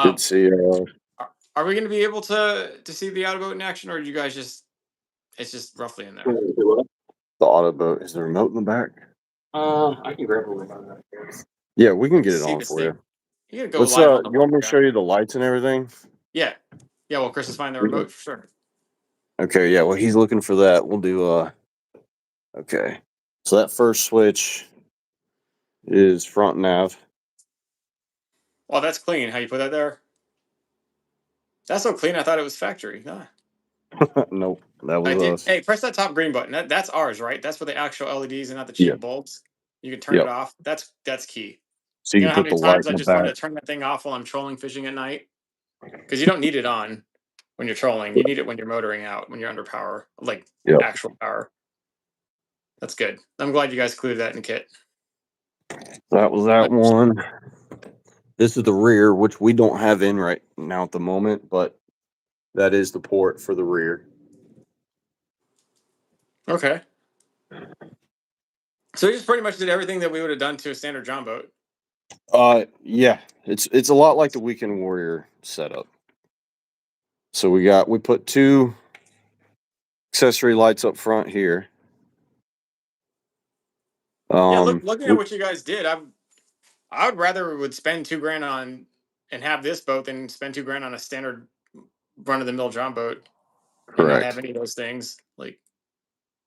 Speaker 2: Did see
Speaker 1: Are we going to be able to see the Autoboat in action, or do you guys it's just roughly in there?
Speaker 2: the Autoboat. Is there a remote in the back?
Speaker 4: I can grab a remote.
Speaker 2: Yeah, we can get it
Speaker 1: See
Speaker 2: on
Speaker 1: this
Speaker 2: for
Speaker 1: thing?
Speaker 2: you.
Speaker 1: You gotta go
Speaker 2: Let's
Speaker 1: live on the
Speaker 2: you want me to
Speaker 1: workout.
Speaker 2: show you the lights and everything?
Speaker 1: Yeah. Well, Chris is finding the
Speaker 2: Mhm.
Speaker 1: remote for sure.
Speaker 2: Okay, yeah, well he's looking for that. We'll do okay. So that first switch is front nav.
Speaker 1: Well, that's clean. How you put that there? That's so clean. I thought it was factory. Nah.
Speaker 2: Nope, that
Speaker 1: I
Speaker 2: was
Speaker 1: did.
Speaker 2: us.
Speaker 1: Hey, press that top green button. That's ours, right? That's for the actual LEDs and not the cheap
Speaker 2: Yeah.
Speaker 1: bulbs. You can turn
Speaker 2: Yep.
Speaker 1: it off. That's key.
Speaker 2: So you
Speaker 1: You know
Speaker 2: can
Speaker 1: how
Speaker 2: put
Speaker 1: many
Speaker 2: the light
Speaker 1: times
Speaker 2: in
Speaker 1: I
Speaker 2: the
Speaker 1: just wanted
Speaker 2: back.
Speaker 1: to turn that thing off while I'm trolling fishing at night? Because you don't need it on when you're trolling. You need it when you're motoring out, when you're under power, like
Speaker 2: Yep.
Speaker 1: actual power. That's good. I'm glad you guys included that in the kit.
Speaker 2: That was that one. This is the rear, which we don't have in right now at the moment, but that is the port for the rear.
Speaker 1: Okay. So we just pretty much did everything that we would have done to a standard John boat.
Speaker 2: Yeah, it's a lot like the Weekend Warrior setup. So we put two accessory lights up front here.
Speaker 1: Yeah, looking at what you guys did, I would rather would spend $2,000 on and have this boat than spend $2,000 on a standard run of the mill John boat and not have
Speaker 2: Correct.
Speaker 1: any of those things. Like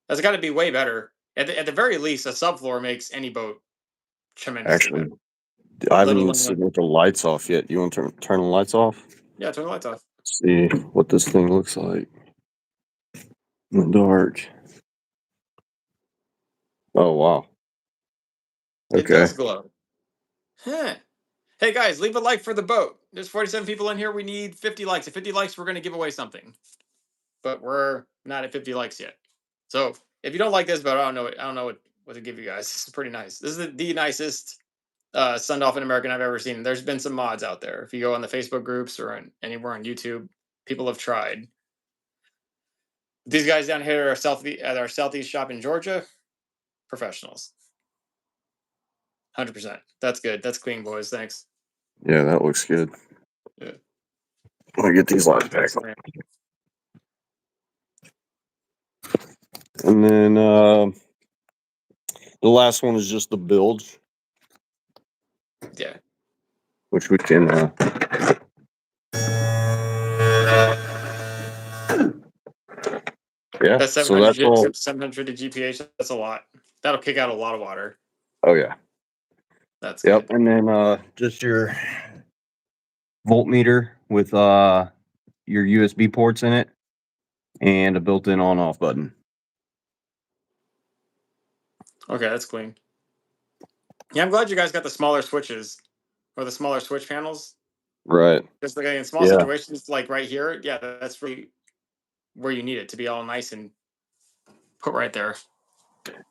Speaker 1: that's got to be way better. At the very least, a subfloor makes any boat tremendously
Speaker 2: Actually,
Speaker 1: better.
Speaker 2: I haven't
Speaker 1: Let
Speaker 2: even
Speaker 1: alone
Speaker 2: seen with the lights off yet. You want to turn the lights off?
Speaker 1: yeah, turn the lights off.
Speaker 2: See what this thing looks like in the dark. Oh wow.
Speaker 1: It
Speaker 2: Okay.
Speaker 1: does glow. Huh. Hey guys, leave a like for the boat. There's 47 people in here. We need 50 likes. At 50 likes, we're gonna give away something. But we're not at 50 likes yet. So if you don't like this boat, I don't know what to give you guys. This is pretty nice. This is the nicest Sun Dolphin American I've ever seen. There's been some mods out there. If you go on the Facebook groups or anywhere on YouTube, people have tried. These guys down here at our southeast shop in Georgia, professionals. 100%. That's good. That's clean, boys. Thanks.
Speaker 2: Yeah, that looks good.
Speaker 1: Yeah.
Speaker 2: Let me get these lights back.
Speaker 1: Excellent.
Speaker 2: And then the last one is just the bilge,
Speaker 1: Yeah.
Speaker 2: which we can Yeah.
Speaker 1: That's
Speaker 2: So that's all.
Speaker 1: 750 GPH. That's a lot. That'll kick out a lot of water.
Speaker 2: Oh yeah.
Speaker 1: That's
Speaker 2: Yep.
Speaker 1: good.
Speaker 2: And then just your voltmeter with your USB ports in it and a built-in on-off button.
Speaker 1: Okay, that's clean. Yeah, I'm glad you guys got the smaller switches or the smaller switch panels.
Speaker 2: Right.
Speaker 1: Just like in small
Speaker 2: Yeah.
Speaker 1: situations like right here, yeah, that's really where you need it to be all nice and put right there.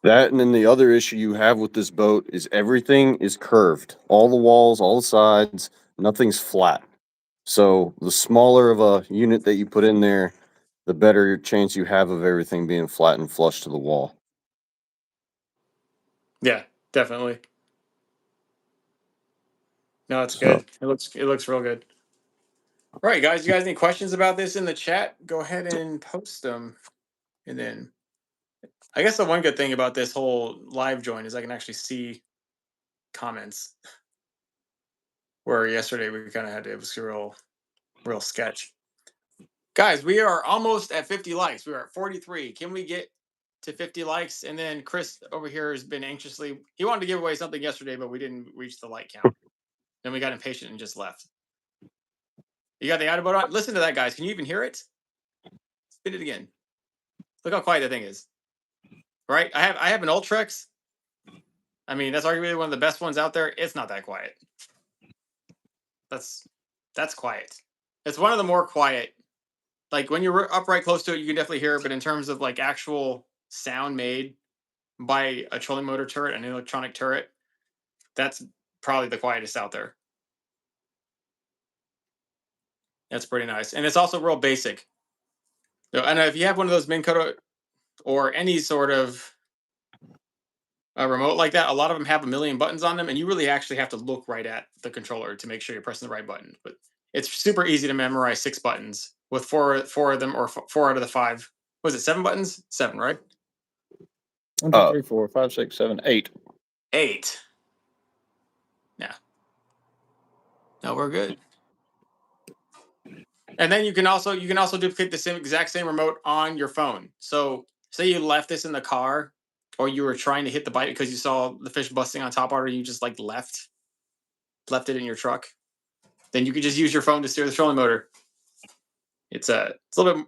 Speaker 2: That and then the other issue you have with this boat is everything is curved. All the walls, all the sides, nothing's flat. So the smaller of a unit that you put in there, the better chance you have of everything being flat and flush to the wall.
Speaker 1: Yeah, definitely. No, it's
Speaker 2: So
Speaker 1: good. It looks real good. All right, guys. You guys any questions about this in the chat? Go ahead and post them. And then I guess the one good thing about this whole live join is I can actually see comments. Where yesterday we kind of had it was real sketch. Guys, we are almost at 50 likes. We are at 43. Can we get to 50 likes? And then Chris over here has been anxiously, he wanted to give away something yesterday, but we didn't reach the like count. Then we got impatient and just left. You got the Autoboat on? Listen to that, guys. Can you even hear it? Spin it again. Look how quiet that thing is. Right? I have an Ultrex. I mean, that's arguably one of the best ones out there. It's not that quiet. That's quiet. It's one of the more quiet. Like when you're up right close to it, you can definitely hear it. But in terms of like actual sound made by a trolling motor turret, an electronic turret, that's probably the quietest out there. That's pretty nice. And it's also real basic. So, and if you have one of those Minn Kota or any sort of a remote like that, a lot of them have a million buttons on them, and you really actually have to look right at the controller to make sure you're pressing the right button. But it's super easy to memorize 6 buttons with four of them, or 4 out of the 5. Was it 7 buttons? 7, right?
Speaker 4: 1, 2, 3, 4, 5, 6, 7, 8.
Speaker 1: 8. Yeah. No, we're good. And then you can also duplicate the exact same remote on your phone. So say you left this in the car, or you were trying to hit the bite because you saw the fish busting on top water, and you just like left it in your truck. Then you could just use your phone to steer the trolling motor. It's a little bit.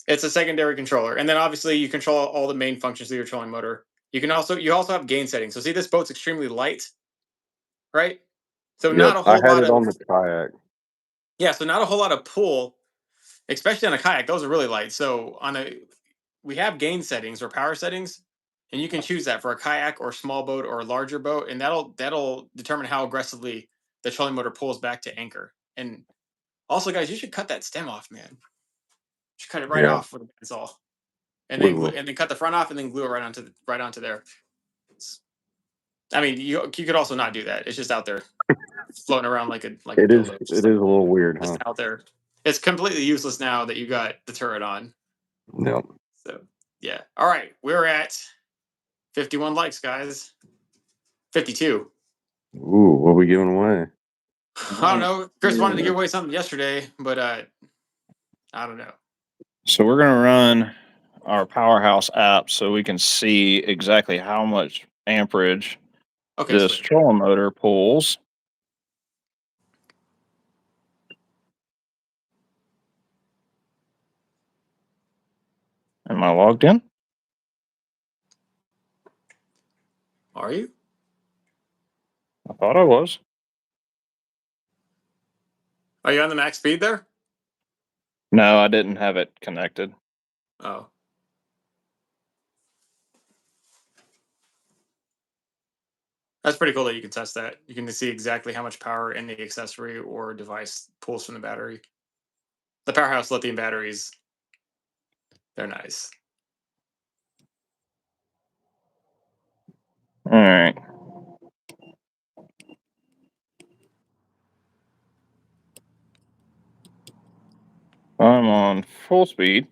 Speaker 1: It's a secondary controller, and then obviously you control all the main functions of your trolling motor. You also have gain settings. So see, this boat's extremely light, right? So
Speaker 2: yep,
Speaker 1: not a whole
Speaker 2: I had
Speaker 1: lot
Speaker 2: it
Speaker 1: of
Speaker 2: on the kayak.
Speaker 1: yeah. So not a whole lot of pull, especially on a kayak. Those are really light. So we have gain settings or power settings, and you can choose that for a kayak or small boat or a larger boat, and that'll determine how aggressively the trolling motor pulls back to anchor. And also, guys, you should cut that stem off, man. You should cut it right off with a bandsaw, and then cut the front off, and then glue it right onto there. I mean, you could also not do that. It's just out there, floating around like a
Speaker 2: It is
Speaker 1: dildo.
Speaker 2: it is a little weird, huh?
Speaker 1: Just out there. It's completely useless now that you got the turret on.
Speaker 2: Yep.
Speaker 1: So yeah. All right, we're at 51 likes, guys. 52.
Speaker 2: Ooh, what are we giving away?
Speaker 1: I don't know. Chris wanted to give away something yesterday, but I don't know.
Speaker 4: So we're going to run our Powerhouse app so we can see exactly how much amperage
Speaker 1: Okay,
Speaker 4: this
Speaker 1: sweet.
Speaker 4: trolling motor pulls. Am I logged in?
Speaker 1: Are you?
Speaker 4: I thought I was.
Speaker 1: Are you on the max speed there?
Speaker 4: No, I didn't have it connected.
Speaker 1: Oh. That's pretty cool that you can test that. You can see exactly how much power any accessory or device pulls from the battery. The Powerhouse lithium batteries, they're nice.
Speaker 4: All right. I'm on full speed.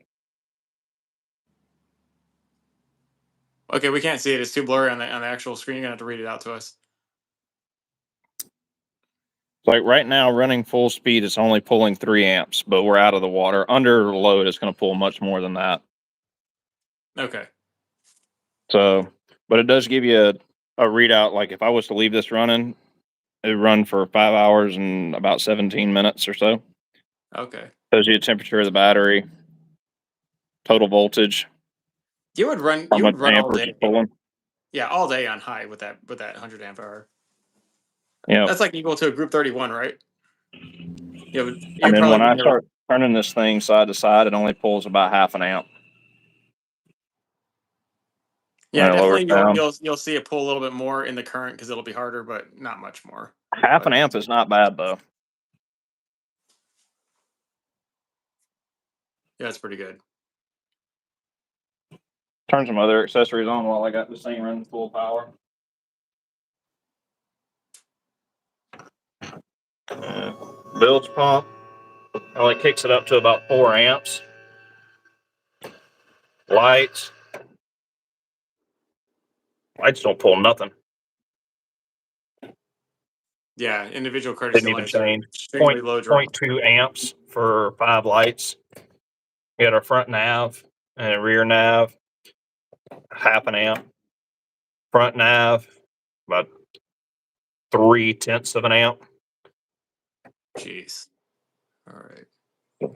Speaker 1: Okay, we can't see it. It's too blurry on the actual screen. You're gonna have to read it out to us.
Speaker 4: Like right now, running full speed, it's only pulling 3 amps, but we're out of the water. Under load, it's going to pull much more than that.
Speaker 1: Okay.
Speaker 4: So, but it does give you a readout. Like if I was to leave this running, it would run for 5 hours and about 17 minutes or so.
Speaker 1: Okay.
Speaker 4: Tells you the temperature of the battery, total voltage,
Speaker 1: You would run.
Speaker 4: how
Speaker 1: You
Speaker 4: much
Speaker 1: would run all
Speaker 4: amperage
Speaker 1: day.
Speaker 4: it's pulling.
Speaker 1: Yeah, all day on high with that 100 amp hour.
Speaker 4: Yeah.
Speaker 1: That's like equal to a Group 31, right? Yeah.
Speaker 4: And
Speaker 1: You
Speaker 4: then when
Speaker 1: probably
Speaker 4: I
Speaker 1: never.
Speaker 4: start turning this thing side to side, it only pulls about half an amp.
Speaker 1: Yeah,
Speaker 4: And I lower
Speaker 1: definitely.
Speaker 4: it down.
Speaker 1: You'll see it pull a little bit more in the current because it'll be harder, but not much more.
Speaker 4: Half an amp is not bad though.
Speaker 1: Yeah, it's pretty good.
Speaker 4: Turn some other accessories on while I got this thing running full power. Bilge pump only kicks it up to about 4 amps. Lights don't pull nothing.
Speaker 1: Yeah, individual courtesy
Speaker 4: Didn't even
Speaker 1: lights are
Speaker 4: change.
Speaker 1: extremely low draw.
Speaker 4: 0.2 amps for 5 lights. We got our front nav and a rear nav, half an amp. Front nav, about 0.3 of an amp.
Speaker 1: Jeez. All right.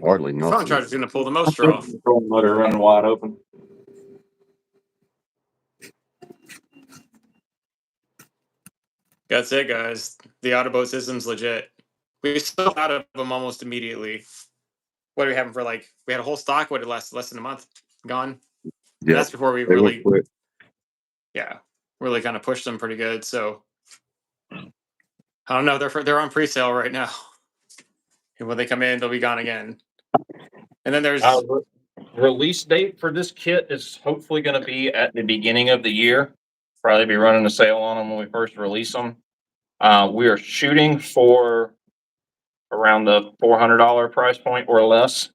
Speaker 2: Hardly
Speaker 1: Your phone
Speaker 2: nothing.
Speaker 1: charger's gonna pull the most draw.
Speaker 4: Control motor running wide open.
Speaker 1: That's it, guys. The Autoboat system's legit. We sold out of them almost immediately. What do we have them for? Like we had a whole stock. What did it last less than a month? Gone. And
Speaker 2: Yeah,
Speaker 1: that's before we
Speaker 2: they went
Speaker 1: really,
Speaker 2: quick.
Speaker 1: yeah, really kind of pushed them pretty good. So I don't know. They're on pre-sale right now. And when they come in, they'll be gone again. And then there's
Speaker 4: Release date for this kit is hopefully going to be at the beginning of the year. Probably be running a sale on them when we first release them. We are shooting for around the $400 price point or less.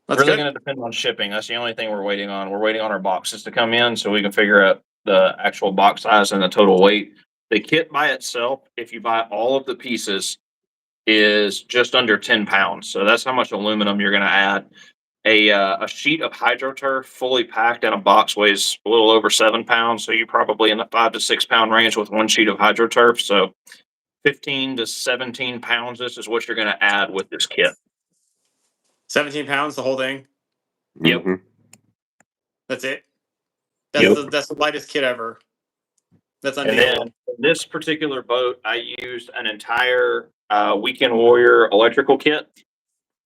Speaker 1: that's
Speaker 4: Really
Speaker 1: good.
Speaker 4: going to depend on shipping. That's the only thing we're waiting on. We're waiting on our boxes to come in so we can figure out the actual box size and the total weight. The kit by itself, if you buy all of the pieces, is just under 10 pounds. So that's how much aluminum you're going to add. A sheet of hydroturf fully packed in a box weighs a little over 7 pounds. So you're probably in the 5 to 6 pound range with one sheet of hydroturf. So 15 to 17 pounds. This is what you're going to add with this kit.
Speaker 1: 17 pounds, the whole thing.
Speaker 4: Yep.
Speaker 2: Mhm.
Speaker 1: That's it.
Speaker 4: Yep.
Speaker 1: That's the lightest kit ever. That's
Speaker 4: And then
Speaker 1: unbeatable.
Speaker 4: this particular boat, I used an entire Weekend Warrior electrical kit.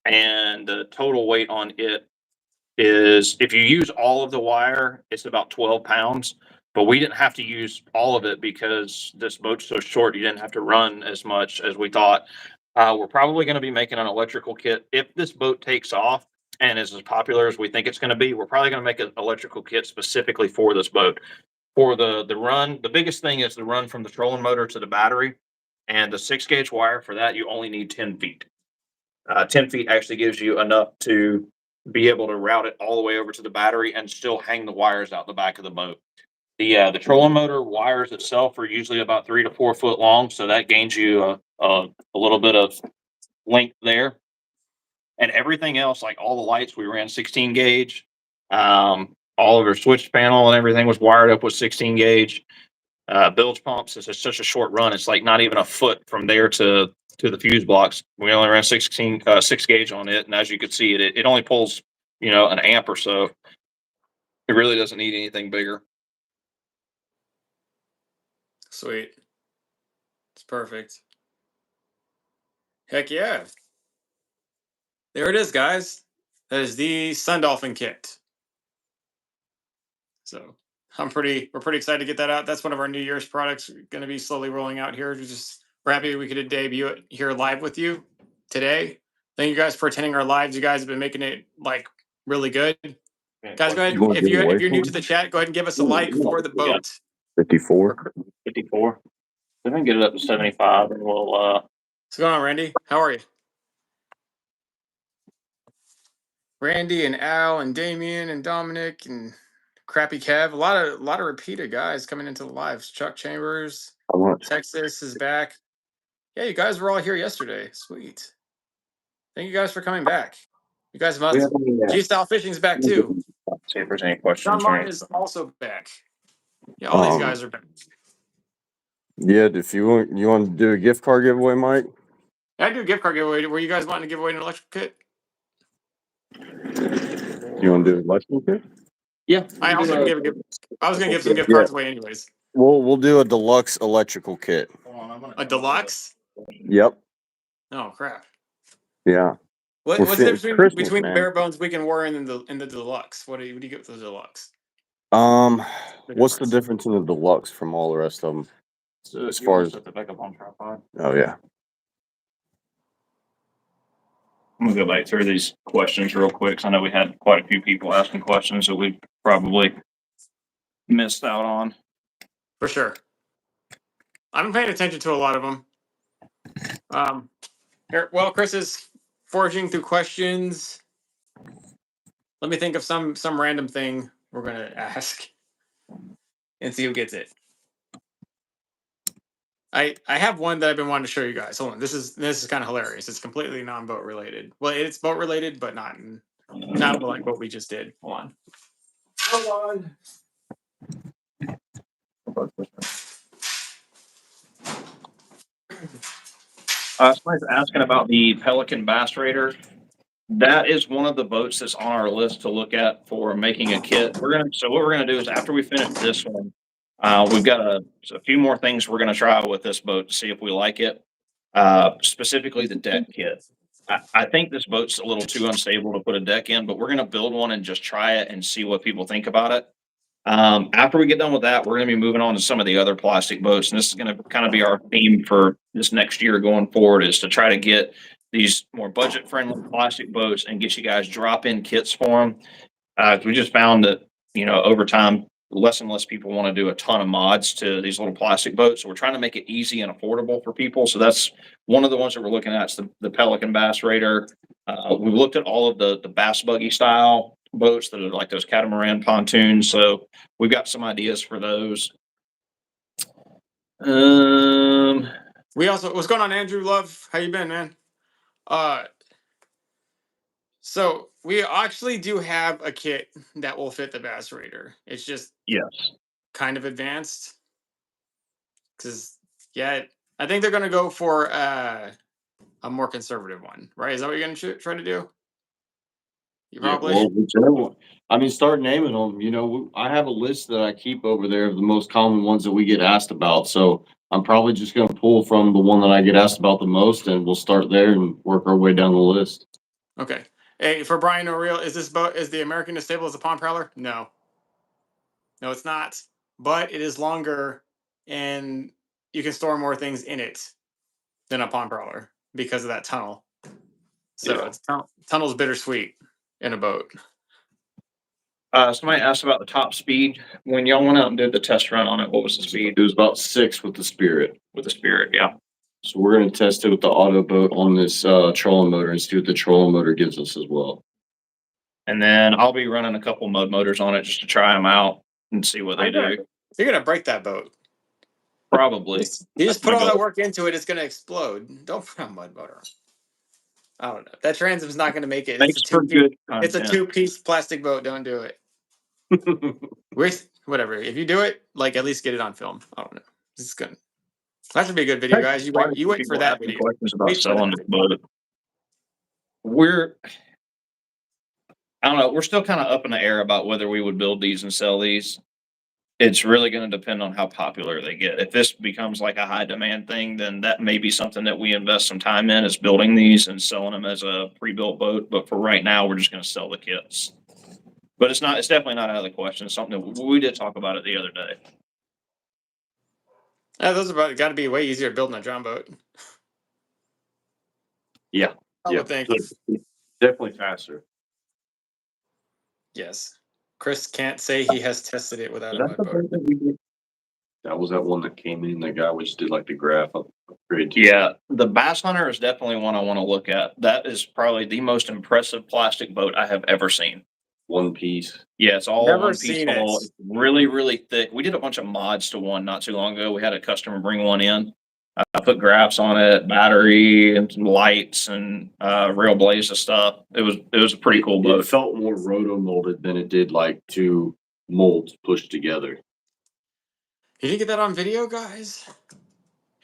Speaker 4: And the total weight on it is, if you use all of the wire, it's about 12 pounds. But we didn't have to use all of it because this boat's so short, you didn't have to run as much as we thought. We're probably going to be making an electrical kit. If this boat takes off and is as popular as we think it's going to be, we're probably going to make an electrical kit specifically for this boat. For the run, the biggest thing is the run from the trolling motor to the battery. And the 6-gauge wire for that, you only need 10 feet. 10 feet actually gives you enough to be able to route it all the way over to the battery and still hang the wires out the back of the boat. The trolling motor wires itself are usually about 3 to 4 foot long, so that gains you a little bit of length there. And everything else, like all the lights, we ran 16 gauge. All of our switch panel and everything was wired up with 16 gauge. Bilge pumps, it's such a short run. It's like not even a foot from there to the fuse blocks. We only ran 6 gauge on it, and as you can see, it only pulls an amp or so. It really doesn't need anything bigger.
Speaker 1: Sweet. It's perfect. Heck yeah. There it is, guys. That is the Sun Dolphin kit. So we're pretty excited to get that out. That's one of our New Year's products going to be slowly rolling out here. We're happy we could debut it here live with you today. Thank you guys for attending our lives. You guys have been making it like really good. Guys, go ahead.
Speaker 2: You wanna
Speaker 1: If
Speaker 2: give away
Speaker 1: you're new
Speaker 2: some?
Speaker 1: to the chat, go ahead and give us a like for the
Speaker 4: Yeah.
Speaker 1: boat.
Speaker 2: 54.
Speaker 4: 54. We can get it up to 75, and we'll.
Speaker 1: What's going on, Randy? How are you? Randy and Al and Damien and Dominic and Crappy Kev. A lot of repeated guys coming into the lives. Chuck Chambers,
Speaker 2: How much?
Speaker 1: Texas is back. Yeah, you guys were all here yesterday. Sweet. Thank you guys for coming back. You guys must. G-Style Fishing's back too.
Speaker 4: See if there's any questions.
Speaker 1: John
Speaker 4: or
Speaker 1: Martin
Speaker 4: anything.
Speaker 1: is also back. Yeah, all these
Speaker 2: Um,
Speaker 1: guys are back.
Speaker 2: Yeah, if you want to do a gift card giveaway, Mike?
Speaker 1: I do a gift card giveaway. Were you guys wanting to give away an electrical kit?
Speaker 2: You want to do an electrical kit?
Speaker 3: Yeah.
Speaker 1: I was gonna give some gift
Speaker 2: Yeah.
Speaker 1: cards away anyways.
Speaker 2: We'll do a deluxe electrical kit.
Speaker 1: A deluxe?
Speaker 2: Yep.
Speaker 1: Oh crap!
Speaker 2: Yeah. We're
Speaker 1: What's the
Speaker 2: fitting
Speaker 1: difference
Speaker 2: Christmas,
Speaker 1: between the
Speaker 2: man.
Speaker 1: bare bones we can wear and the deluxe? What do you get with the deluxe?
Speaker 2: What's the difference in the deluxe from all the rest of them?
Speaker 4: So
Speaker 2: As far as-
Speaker 4: set the back up on tripod.
Speaker 2: Oh yeah.
Speaker 4: I'm gonna go back through these questions real quick. 'Cause I know we had quite a few people asking questions that we probably missed out on.
Speaker 1: For sure. I've been paying attention to a lot of them. Well, Chris is foraging through questions. Let me think of some random thing we're gonna ask and see who gets it. I have one that I've been wanting to show you guys. Hold on, this is kind of hilarious. It's completely non-boat related. Well, it's boat related, but not like what we just did. Hold on.
Speaker 4: Somebody's asking about the Pelican Bass Raider. That is one of the boats that's on our list to look at for making a kit. So what we're gonna do is after we finish this one, we've got a few more things we're gonna try with this boat to see if we like it. Specifically the deck kit. I think this boat's a little too unstable to put a deck in, but we're gonna build one and just try it and see what people think about it. After we get done with that, we're gonna be moving on to some of the other plastic boats, and this is gonna kind of be our theme for this next year going forward, is to try to get these more budget-friendly plastic boats and get you guys drop-in kits for them. We just found that, over time, less and less people want to do a ton of mods to these little plastic boats. So we're trying to make it easy and affordable for people. So that's one of the ones that we're looking at. It's the Pelican Bass Raider. We've looked at all of the bass buggy style boats that are like those catamaran pontoons. So we've got some ideas for those.
Speaker 1: We also, what's going on, Andrew Love? How you been, man? So we actually do have a kit that will fit the Bass Raider. It's just
Speaker 4: Yes.
Speaker 1: kind of advanced. Because I think they're gonna go for a more conservative one, right? Is that what you're gonna try to do? You
Speaker 2: Yeah,
Speaker 1: probably.
Speaker 2: well, whichever. I mean, start naming them. I have a list that I keep over there of the most common ones that we get asked about. So I'm probably just going to pull from the one that I get asked about the most, and we'll start there and work our way down the list.
Speaker 1: Okay. Hey, for Brian O'Reilly, is the American as stable as a pond prowler? No. No, it's not. But it is longer, and you can store more things in it than a pond prowler because of that tunnel. So
Speaker 2: Yeah.
Speaker 1: it's tunnel's bittersweet in a boat.
Speaker 4: Somebody asked about the top speed. When y'all went out and did the test run on it, what was the speed?
Speaker 2: It was about 6 with the Spirit.
Speaker 4: With the Spirit, yeah.
Speaker 2: So we're going to test it with the Autoboat on this trolling motor and see what the trolling motor gives us as well.
Speaker 4: And then I'll be running a couple mud motors on it just to try them out and see what they do.
Speaker 1: You're gonna break that boat.
Speaker 4: Probably.
Speaker 1: You just put
Speaker 4: my
Speaker 1: all that
Speaker 4: goal.
Speaker 1: work into it, it's gonna explode. Don't put a mud motor. I don't know. That transit's not gonna make it.
Speaker 4: Makes
Speaker 1: It's a
Speaker 4: for good
Speaker 1: it's a
Speaker 4: content.
Speaker 1: two-piece plastic boat. Don't do it. Whatever. If you do it, at least get it on film. I don't know. This is gonna. That should be a good video, guys. You wait for that video.
Speaker 4: Questions about
Speaker 1: Wait for
Speaker 4: selling
Speaker 1: that.
Speaker 4: this boat. I don't know. We're still kind of up in the air about whether we would build these and sell these. It's really going to depend on how popular they get. If this becomes like a high demand thing, then that may be something that we invest some time in, is building these and selling them as a pre-built boat. But for right now, we're just going to sell the kits. But it's definitely not out of the question. It's something that we did talk about it the other day.
Speaker 1: Those are got to be way easier building a drum boat.
Speaker 2: Yeah.
Speaker 1: I would think.
Speaker 2: Definitely faster.
Speaker 1: Yes. Chris can't say he has tested it without a mud boat.
Speaker 2: That was that one that came in. That guy which did like the graph upgrade.
Speaker 4: Yeah, the Bass Hunter is definitely one I want to look at. That is probably the most impressive plastic boat I have ever seen.
Speaker 2: One piece.
Speaker 4: Yeah, it's all
Speaker 1: Never
Speaker 4: one piece
Speaker 1: seen it.
Speaker 4: hull. It's really, really thick. We did a bunch of mods to one not too long ago. We had a customer bring one in. I put graphs on it, battery and some lights and real blaze of stuff. It was a pretty cool
Speaker 2: It
Speaker 4: boat.
Speaker 2: felt more roto molded than it did like two molds pushed together.
Speaker 1: You didn't get that on video, guys?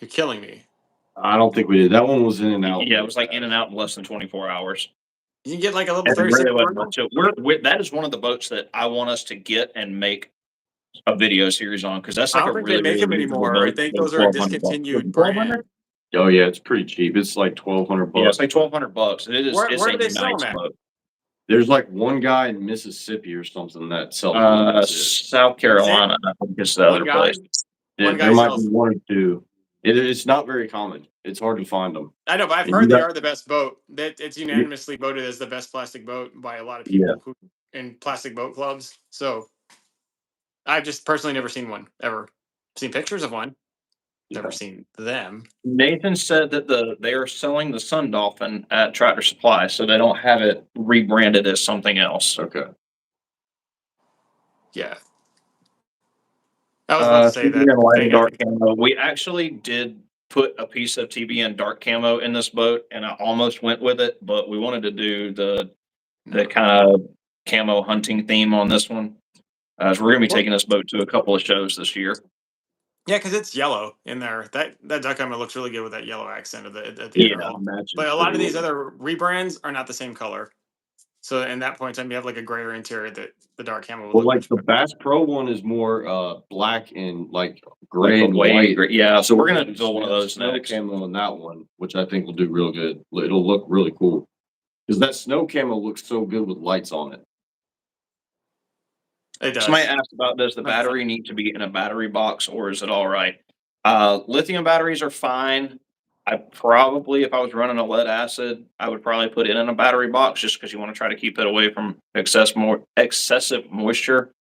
Speaker 1: You're killing me.
Speaker 2: I don't think we did. That one was in and out.
Speaker 4: Yeah, it was like in and out in less than 24 hours.
Speaker 1: You can get like a level
Speaker 4: And it
Speaker 1: 36
Speaker 4: really wasn't
Speaker 1: Royal?
Speaker 4: much. So that is one of the boats that I want us to get and make a video series on, because that's
Speaker 1: I
Speaker 4: like
Speaker 1: don't
Speaker 4: a
Speaker 1: think
Speaker 4: really,
Speaker 1: they make them
Speaker 4: really reasonable
Speaker 1: anymore. I
Speaker 4: boat
Speaker 1: think
Speaker 4: for
Speaker 1: those are a
Speaker 4: 1,200 bucks.
Speaker 1: discontinued
Speaker 4: 1,200?
Speaker 1: brand.
Speaker 2: Oh yeah, it's pretty cheap. It's like $1,200
Speaker 4: Yeah,
Speaker 2: bucks.
Speaker 4: it's like $1,200. And it's
Speaker 1: Where
Speaker 4: a
Speaker 1: do they sell
Speaker 4: nice
Speaker 1: them at?
Speaker 4: boat.
Speaker 2: There's like one guy in Mississippi or something that sells them. That's it.
Speaker 4: South Carolina, I think is the
Speaker 1: One
Speaker 4: other
Speaker 1: guy?
Speaker 4: place.
Speaker 2: Yeah,
Speaker 1: one guy
Speaker 2: there might
Speaker 1: sells
Speaker 2: be
Speaker 1: them.
Speaker 2: one or two. It's not very common. It's hard to find them.
Speaker 1: I know, but I've
Speaker 2: And
Speaker 1: heard
Speaker 2: you
Speaker 1: they
Speaker 2: got-
Speaker 1: are the best boat. That it's unanimously voted as the best plastic boat by a lot of people who in plastic boat clubs. So I've just personally never seen one ever. Seen pictures of one. Never
Speaker 2: Yeah.
Speaker 1: seen them.
Speaker 4: Nathan said that they are selling the Sun Dolphin at Tractor Supply, so they don't have it rebranded as something else.
Speaker 2: Okay.
Speaker 1: Yeah. I was about to say that.
Speaker 4: TBN light
Speaker 1: they-
Speaker 4: and dark camo. We actually did put a piece of TBN dark camo in this boat, and I almost went with it, but we wanted to do the kind of camo hunting theme on this one. So we're gonna be taking this boat to a couple of shows this year.
Speaker 1: Yeah, because it's yellow in there. That duck camo looks really good with that yellow accent at the end. But a lot of these other rebrands are not the same color. So in that point in time, you have like a grayer interior that the dark camo would
Speaker 2: Well,
Speaker 1: look
Speaker 2: like the
Speaker 1: much
Speaker 2: Bass Pro one is more black and like gray and
Speaker 4: Way
Speaker 2: white.
Speaker 4: great. Yeah, so we're gonna
Speaker 2: do
Speaker 4: do one of those
Speaker 2: snow
Speaker 4: next.
Speaker 2: camo on that one, which I think will do real good. It'll look really cool. Because that snow camo looks so good with lights on it.
Speaker 1: It does.
Speaker 4: Somebody asked about, does the battery need to be in a battery box or is it all right? Lithium batteries are fine. I probably, if I was running a lead acid, I would probably put it in a battery box just because you want to try to keep it away from excessive moisture.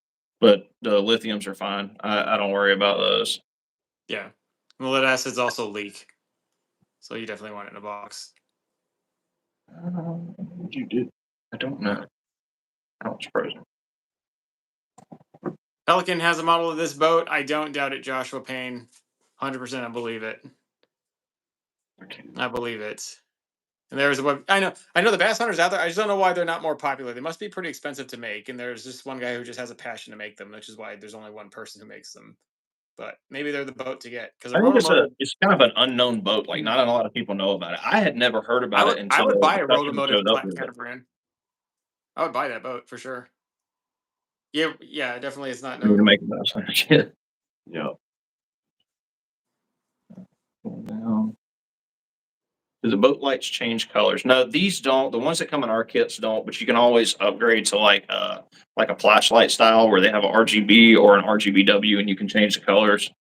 Speaker 4: But the lithiums are fine. I don't worry about those.
Speaker 1: Yeah. Well, lead acids also leak. So you definitely want it in a box.
Speaker 2: What you do?
Speaker 4: I don't know. Oh, it's frozen.
Speaker 1: Pelican has a model of this boat. I don't doubt it, Joshua Payne. 100% I believe it. I believe it. And there's a web. I know the bass hunters out there. I just don't know why they're not more popular. They must be pretty expensive to make. And there's just one guy who just has a passion to make them, which is why there's only one person who makes them. But maybe they're the boat to get because
Speaker 4: I think it's kind of an unknown boat. Like not a lot of people know about it. I had never heard about it until
Speaker 1: I would buy a
Speaker 4: the customer
Speaker 1: rotomotive
Speaker 4: showed up with it.
Speaker 1: catamaran. I would buy that boat for sure. Yeah, definitely. It's not
Speaker 4: I need to
Speaker 1: no.
Speaker 4: make it.
Speaker 2: Yeah.
Speaker 4: Do the boat lights change colors? No, these don't. The ones that come in our kits don't, but you can always upgrade to like a flashlight style where they have a RGB or an RGBW and you can change the colors.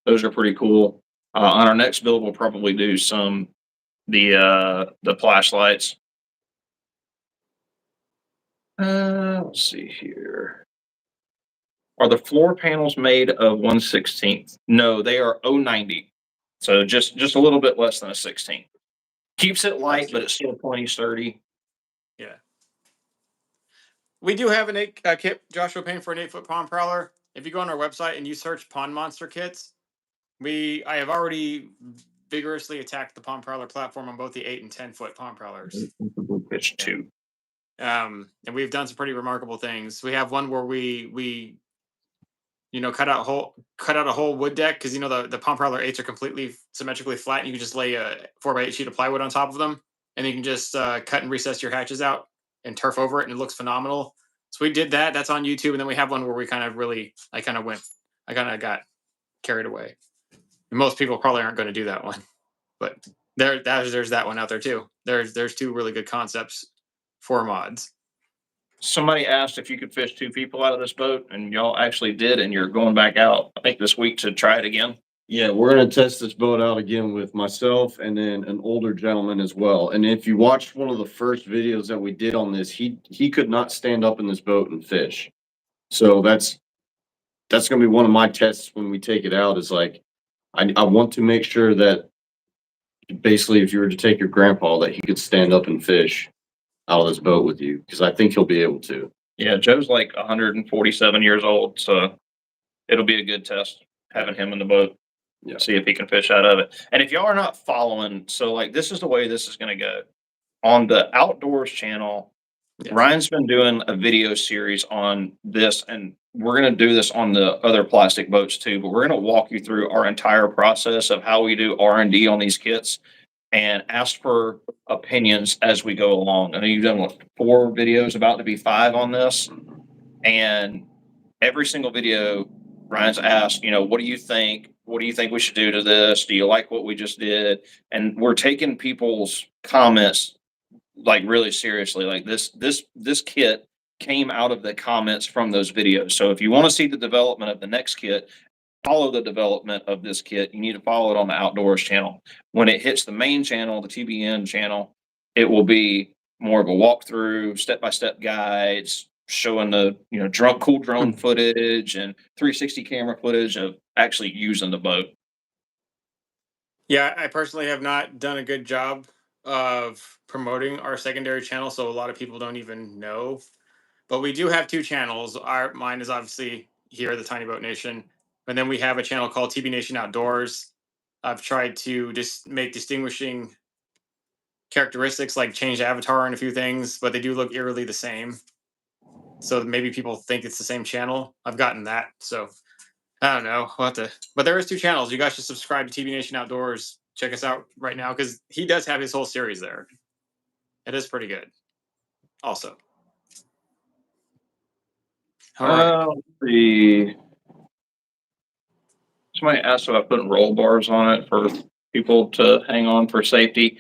Speaker 4: Those are pretty cool. On our next build, we'll probably do the flashlights. Let's see here. Are the floor panels made of 1/16? No, they are 090. So just a little bit less than a 16. Keeps it light, but it's still pointy sturdy.
Speaker 1: Yeah. We do have a kit, Joshua Payne, for an 8-foot pond prowler. If you go on our website and you search Pond Monster kits, I have already vigorously attacked the pond prowler platform on both the 8 and 10-foot pond prowlers.
Speaker 4: Pitch 2.
Speaker 1: And we've done some pretty remarkable things. We have one where we cut out a whole wood deck because the pond prowler 8s are completely symmetrically flat. And you can just lay a 4x8 sheet of plywood on top of them, and you can just cut and recess your hatches out and turf over it, and it looks phenomenal. So we did that. That's on YouTube, and then we have one where I kind of got carried away. And most people probably aren't going to do that one, but there's that one out there too. There's two really good concepts for mods.
Speaker 4: Somebody asked if you could fish 2 people out of this boat, and y'all actually did, and you're going back out, I think, this week to try it again.
Speaker 2: Yeah, we're gonna test this boat out again with myself and then an older gentleman as well. And if you watched one of the first videos that we did on this, he could not stand up in this boat and fish. So that's gonna be one of my tests when we take it out. Is like I want to make sure that basically, if you were to take your grandpa, that he could stand up and fish out of this boat with you, because I think he'll be able to.
Speaker 4: Yeah, Joe's like 147 years old, so it'll be a good test having him in the boat.
Speaker 2: Yeah.
Speaker 4: See if he can fish out of it. And if y'all are not following, so like this is the way this is going to go. On the Outdoors channel,
Speaker 1: Yes.
Speaker 4: Ryan's been doing a video series on this, and we're going to do this on the other plastic boats too, but we're going to walk you through our entire process of how we do R&D on these kits and ask for opinions as we go along. I know you've done what, 4 videos, about to be 5 on this, and every single video Ryan's asked, what do you think? What do you think we should do to this? Do you like what we just did? And we're taking people's comments like really seriously. Like this kit came out of the comments from those videos. So if you want to see the development of the next kit, follow the development of this kit. You need to follow it on the Outdoors channel. When it hits the main channel, the TBN channel, it will be more of a walkthrough, step-by-step guides, showing the cool drone footage and 360 camera footage of actually using the boat.
Speaker 1: Yeah, I personally have not done a good job of promoting our secondary channel, so a lot of people don't even know. But we do have 2 channels. Mine is obviously here, the Tiny Boat Nation, and then we have a channel called TBNation Outdoors. I've tried to just make distinguishing characteristics, like change the avatar and a few things, but they do look eerily the same. So maybe people think it's the same channel. I've gotten that, so I don't know. We'll have to, but there is 2 channels. You guys should subscribe to TBNation Outdoors. Check us out right now because he does have his whole series there. It is pretty good. Also, all right.
Speaker 4: Let's see. Somebody asked about putting roll bars on it for people to hang on for safety.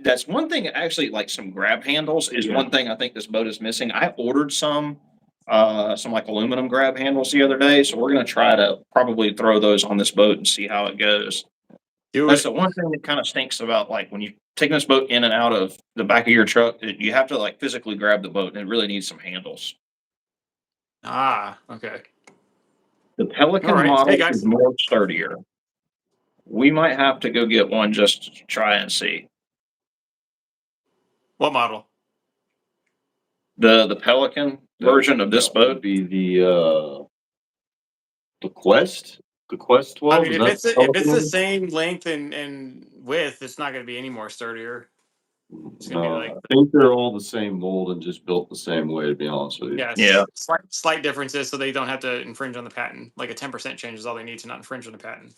Speaker 4: That's one thing, actually, like some grab handles is one thing I think this boat is missing. I ordered some like aluminum grab handles the other day, so we're gonna try to probably throw those on this boat and see how it goes. That's the one thing that kind of stinks about, like, when you taking this boat in and out of the back of your truck, you have to like physically grab the boat, and it really needs some handles.
Speaker 1: Okay.
Speaker 4: The Pelican
Speaker 1: All right.
Speaker 4: model
Speaker 1: Hey, guys.
Speaker 4: is more sturdier. We might have to go get one just to try and see.
Speaker 1: What model?
Speaker 4: The Pelican version of this
Speaker 2: That would
Speaker 4: boat.
Speaker 2: be the Quest, the Quest 12.
Speaker 1: I mean, if
Speaker 2: Is that
Speaker 1: it's the
Speaker 2: Pelican?
Speaker 1: same length and width, it's not going to be any more sturdier. It's gonna be
Speaker 2: No,
Speaker 1: like,
Speaker 2: I think they're all the same mold and just built the same way, to be honest with you.
Speaker 1: yeah,
Speaker 4: Yeah.
Speaker 1: slight differences, so they don't have to infringe on the patent. Like a 10% change is all they need to not infringe on the patent.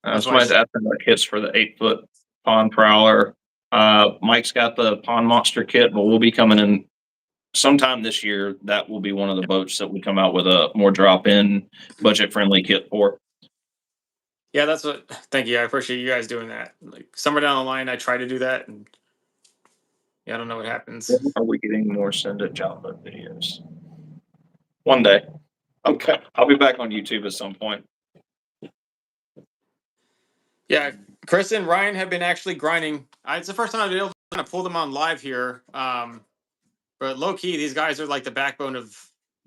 Speaker 1: That's why
Speaker 4: Somebody's asking about kits for the 8-foot pond prowler. Mike's got the pond monster kit, but we'll be coming in sometime this year. That will be one of the boats that we come out with a more drop-in, budget-friendly kit for.
Speaker 1: Yeah, that's what. Thank you. I appreciate you guys doing that. Like somewhere down the line, I try to do that, and yeah, I don't know what happens.
Speaker 4: Are we getting more send it job boat videos? One day. Okay, I'll be back on YouTube at some point.
Speaker 1: Yeah, Chris and Ryan have been actually grinding. It's the first time I've been able to kind of pull them on live here. But low key, these guys are like the backbone of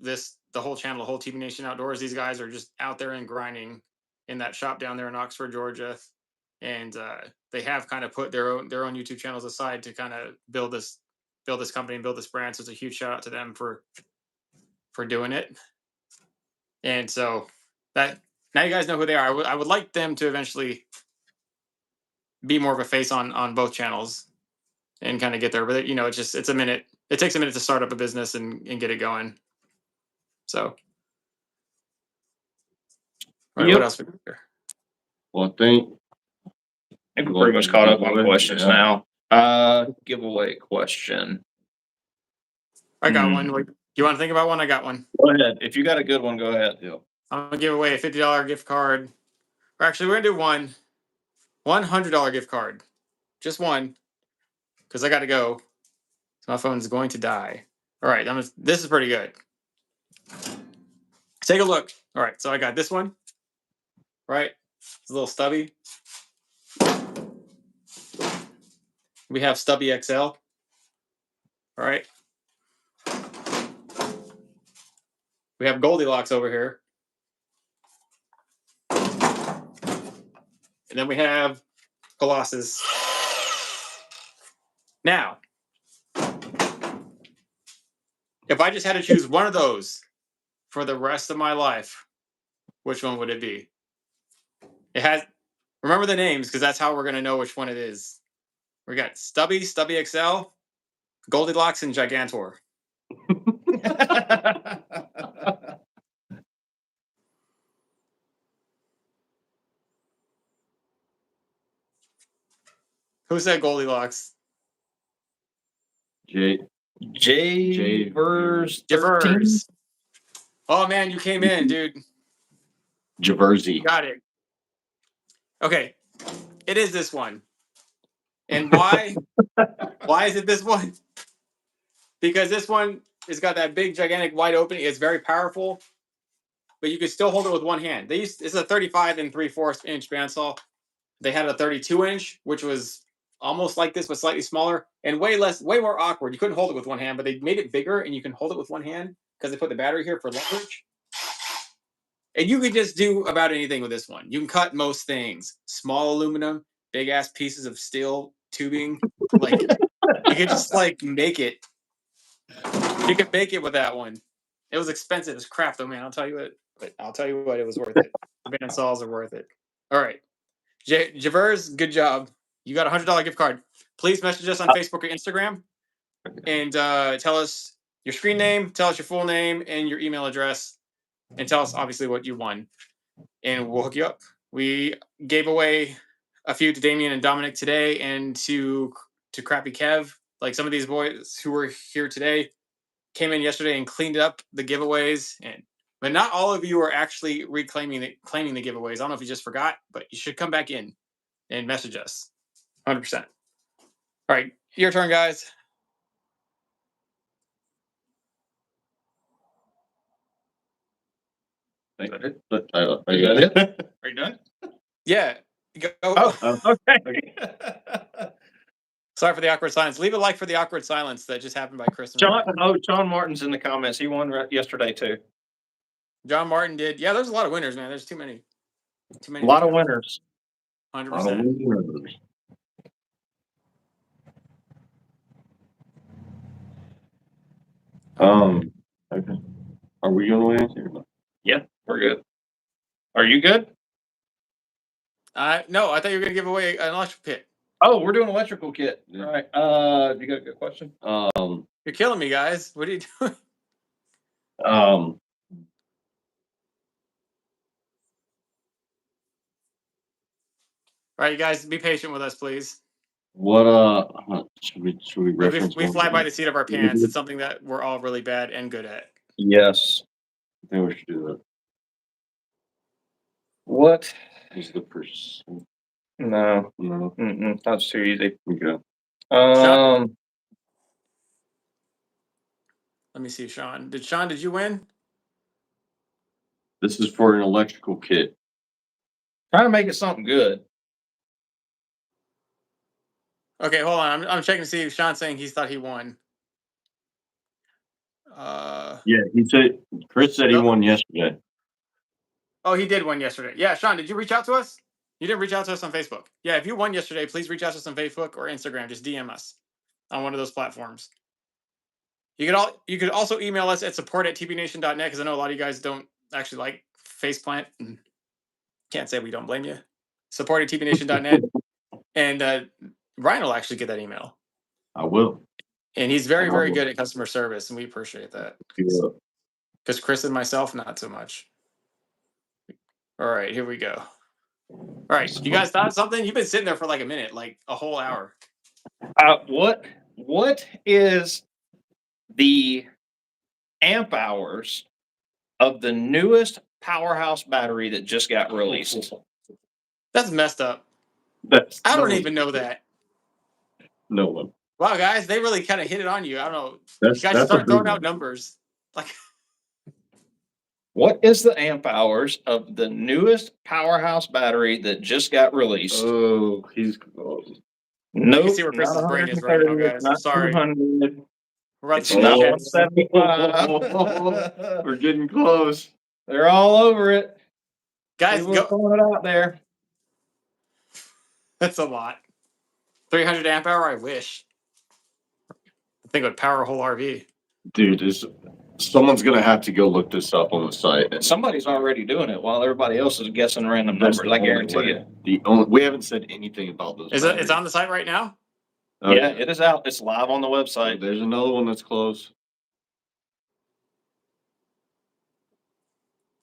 Speaker 1: the whole channel, the whole TBNation Outdoors. These guys are just out there and grinding in that shop down there in Oxford, Georgia, and they have kind of put their own YouTube channels aside to kind of build this company and build this brand. So it's a huge shout out to them for doing it. And so that now you guys know who they are. I would like them to eventually be more of a face on both channels and kind of get there. But it's a minute. It takes a minute to start up a business and get it going. So, all right,
Speaker 4: Yep.
Speaker 1: what else?
Speaker 2: Well, I think
Speaker 4: we're pretty much caught up on questions
Speaker 2: Yeah.
Speaker 4: now. Giveaway question.
Speaker 1: I got one. You want to think about one? I got one.
Speaker 4: Go ahead. If you got a good one, go ahead.
Speaker 2: Yeah.
Speaker 1: I'm gonna give away a $50 gift card. Or actually, we're gonna do one $100 gift card. Just one, because I got to go. My phone's going to die. All right, this is pretty good. Take a look. All right, so I got this one. Right, it's a little stubby. We have Stubby XL. All right. We have Goldilocks over here. And then we have Colossus. Now, if I just had to choose one of those for the rest of my life, which one would it be? It has. Remember the names because that's how we're gonna know which one it is. We got Stubby, Stubby XL, Goldilocks, and Gigantor. Who said Goldilocks?
Speaker 3: Javers 13.
Speaker 1: Javers. Oh man, you came in, dude.
Speaker 2: Javersey.
Speaker 1: Got it. Okay, it is this one. And why? Why is it this one? Because this one has got that big, gigantic, wide opening. It's very powerful, but you can still hold it with one hand. It's a 35 and 3/4 inch bandsaw. They had a 32 inch, which was almost like this, but slightly smaller and way more awkward. You couldn't hold it with one hand, but they made it bigger and you can hold it with one hand because they put the battery here for leverage. And you can just do about anything with this one. You can cut most things. Small aluminum, big ass pieces of steel tubing. Like you can just like make it. You can make it with that one. It was expensive as crap though, man. I'll tell you what, it was worth it. The bandsaws are worth it. All right. Javers, good job. You got a $100 gift card. Please message us on Facebook or Instagram and tell us your screen name, tell us your full name and your email address, and tell us obviously what you won, and we'll hook you up. We gave away a few to Damien and Dominic today, and to Crappy Kev. Like some of these boys who were here today came in yesterday and cleaned up the giveaways, but not all of you are actually claiming the giveaways. I don't know if you just forgot, but you should come back in and message us. 100%. All right, your turn, guys.
Speaker 3: Are you done?
Speaker 1: Yeah. Go.
Speaker 3: Oh, okay.
Speaker 1: Sorry for the awkward silence. Leave a like for the awkward silence that just happened by Chris. And
Speaker 3: John Martin's in the comments. He won yesterday too.
Speaker 1: John Martin did. Yeah, there's a lot of winners, man. There's too many.
Speaker 3: A lot of winners.
Speaker 1: 100%.
Speaker 2: Okay. Are we going to answer?
Speaker 3: Yeah, we're good. Are you good?
Speaker 1: No, I thought you were going to give away an electric pit.
Speaker 3: Oh, we're doing electrical kit. All right. You got a good question?
Speaker 1: You're killing me, guys. What are you doing?
Speaker 2: Um,
Speaker 1: All right, you guys, be patient with us, please.
Speaker 2: what, should we reference?
Speaker 1: We fly by the seat of our pants. It's something that we're all really bad and good at.
Speaker 3: Yes.
Speaker 2: I think we should do that.
Speaker 3: What?
Speaker 2: Is the first?
Speaker 3: No.
Speaker 2: No.
Speaker 3: That's too easy.
Speaker 2: Okay.
Speaker 1: Let me see, Sean. Did you win?
Speaker 2: This is for an electrical kit.
Speaker 3: Trying to make it something good.
Speaker 1: Okay, hold on. I'm checking to see if Sean's saying he thought he won.
Speaker 2: Yeah, Chris said he won yesterday.
Speaker 1: Oh, he did win yesterday. Yeah, Sean, did you reach out to us? You didn't reach out to us on Facebook. Yeah, if you won yesterday, please reach out to us on Facebook or Instagram. Just DM us on one of those platforms. You could also email us at support@tbnation.net because I know a lot of you guys don't actually like faceplant. Can't say we don't blame you. Support@tbnation.net. And Ryan will actually get that email.
Speaker 2: I will.
Speaker 1: And he's very, very good at customer service, and we appreciate that.
Speaker 2: Yeah.
Speaker 1: Because Chris and myself, not so much. All right, here we go. All right, you guys thought of something? You've been sitting there for like a minute, like a whole hour.
Speaker 3: What is the amp hours of the newest powerhouse battery that just got released?
Speaker 1: That's messed up. I don't even know that.
Speaker 2: No one.
Speaker 1: Wow, guys, they really kind of hit it on you. I don't know.
Speaker 2: That's,
Speaker 1: you guys start throwing out numbers. Like,
Speaker 3: what is the amp hours of the newest powerhouse battery that just got released?
Speaker 2: Oh, he's.
Speaker 3: No,
Speaker 1: you can see where Chris's brain is right now, guys. I'm sorry.
Speaker 3: It's not 175.
Speaker 2: We're getting close.
Speaker 3: They're all over it.
Speaker 1: Guys,
Speaker 3: People
Speaker 1: go.
Speaker 3: throwing it out there.
Speaker 1: That's a lot. 300 amp hour. I wish. I think it would power a whole RV.
Speaker 2: Dude, Someone's gonna have to go look this up on the site. And
Speaker 4: Somebody's already doing it while everybody else is guessing random
Speaker 2: that's
Speaker 4: numbers.
Speaker 2: the
Speaker 4: I
Speaker 2: only
Speaker 4: guarantee
Speaker 2: way.
Speaker 4: you.
Speaker 2: We haven't said anything about those.
Speaker 1: Is it? It's on the site right now.
Speaker 4: Yeah, it is out. It's live on the
Speaker 2: So
Speaker 4: website.
Speaker 2: there's another one that's close.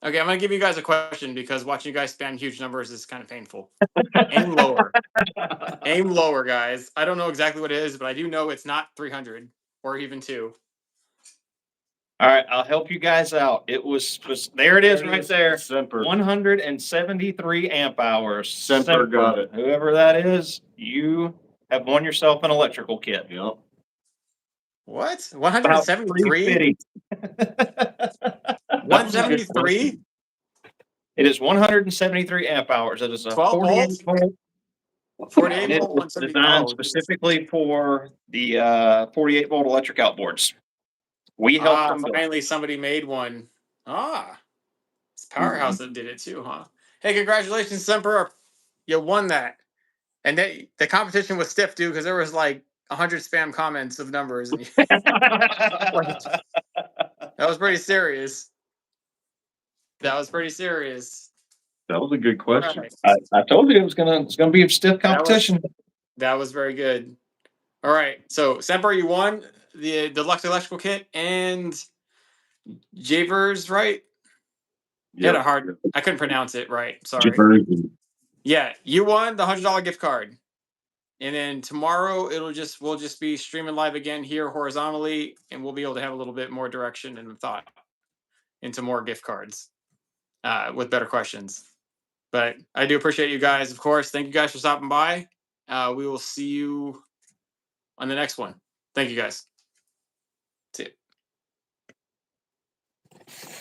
Speaker 1: Okay, I'm gonna give you guys a question because watching you guys spam huge numbers is kind of painful. Aim lower. Aim lower, guys. I don't know exactly what it is, but I do know it's not 300 or even 2.
Speaker 4: All right, I'll help you guys out. It was there. It is right there.
Speaker 2: Semper.
Speaker 4: 173 amp hours.
Speaker 2: Semper got it.
Speaker 4: Whoever that is, you have won yourself an electrical kit.
Speaker 2: Yep.
Speaker 1: What?
Speaker 4: About
Speaker 1: 173?
Speaker 4: 350.
Speaker 1: 173?
Speaker 4: It is 173 amp hours. It is a
Speaker 1: 12
Speaker 4: 48
Speaker 1: volts?
Speaker 4: volt.
Speaker 1: 48
Speaker 4: And it
Speaker 1: volt,
Speaker 4: is
Speaker 1: 173.
Speaker 4: designed
Speaker 1: Oh,
Speaker 4: specifically for the 48 volt electric outboards. We helped them build.
Speaker 1: finally somebody made one. It's Powerhouse that did it too, huh? Hey, congratulations, Semper. You won that. And the competition was stiff, dude, because there was like 100 spam comments of numbers. And that was pretty serious. That was pretty serious.
Speaker 2: That was a good question.
Speaker 1: All right.
Speaker 4: I told you it's gonna be a stiff competition.
Speaker 1: That was very good. All right. So Semper, you won the deluxe electrical kit, and Javers, right? You had a hard. I couldn't pronounce it right. Sorry. Yeah, you won the $100 gift card. And then tomorrow we'll just be streaming live again here horizontally, and we'll be able to have a little bit more direction and thought into more gift cards with better questions. But I do appreciate you guys, of course. Thank you guys for stopping by. We will see you on the next one. Thank you guys. See you.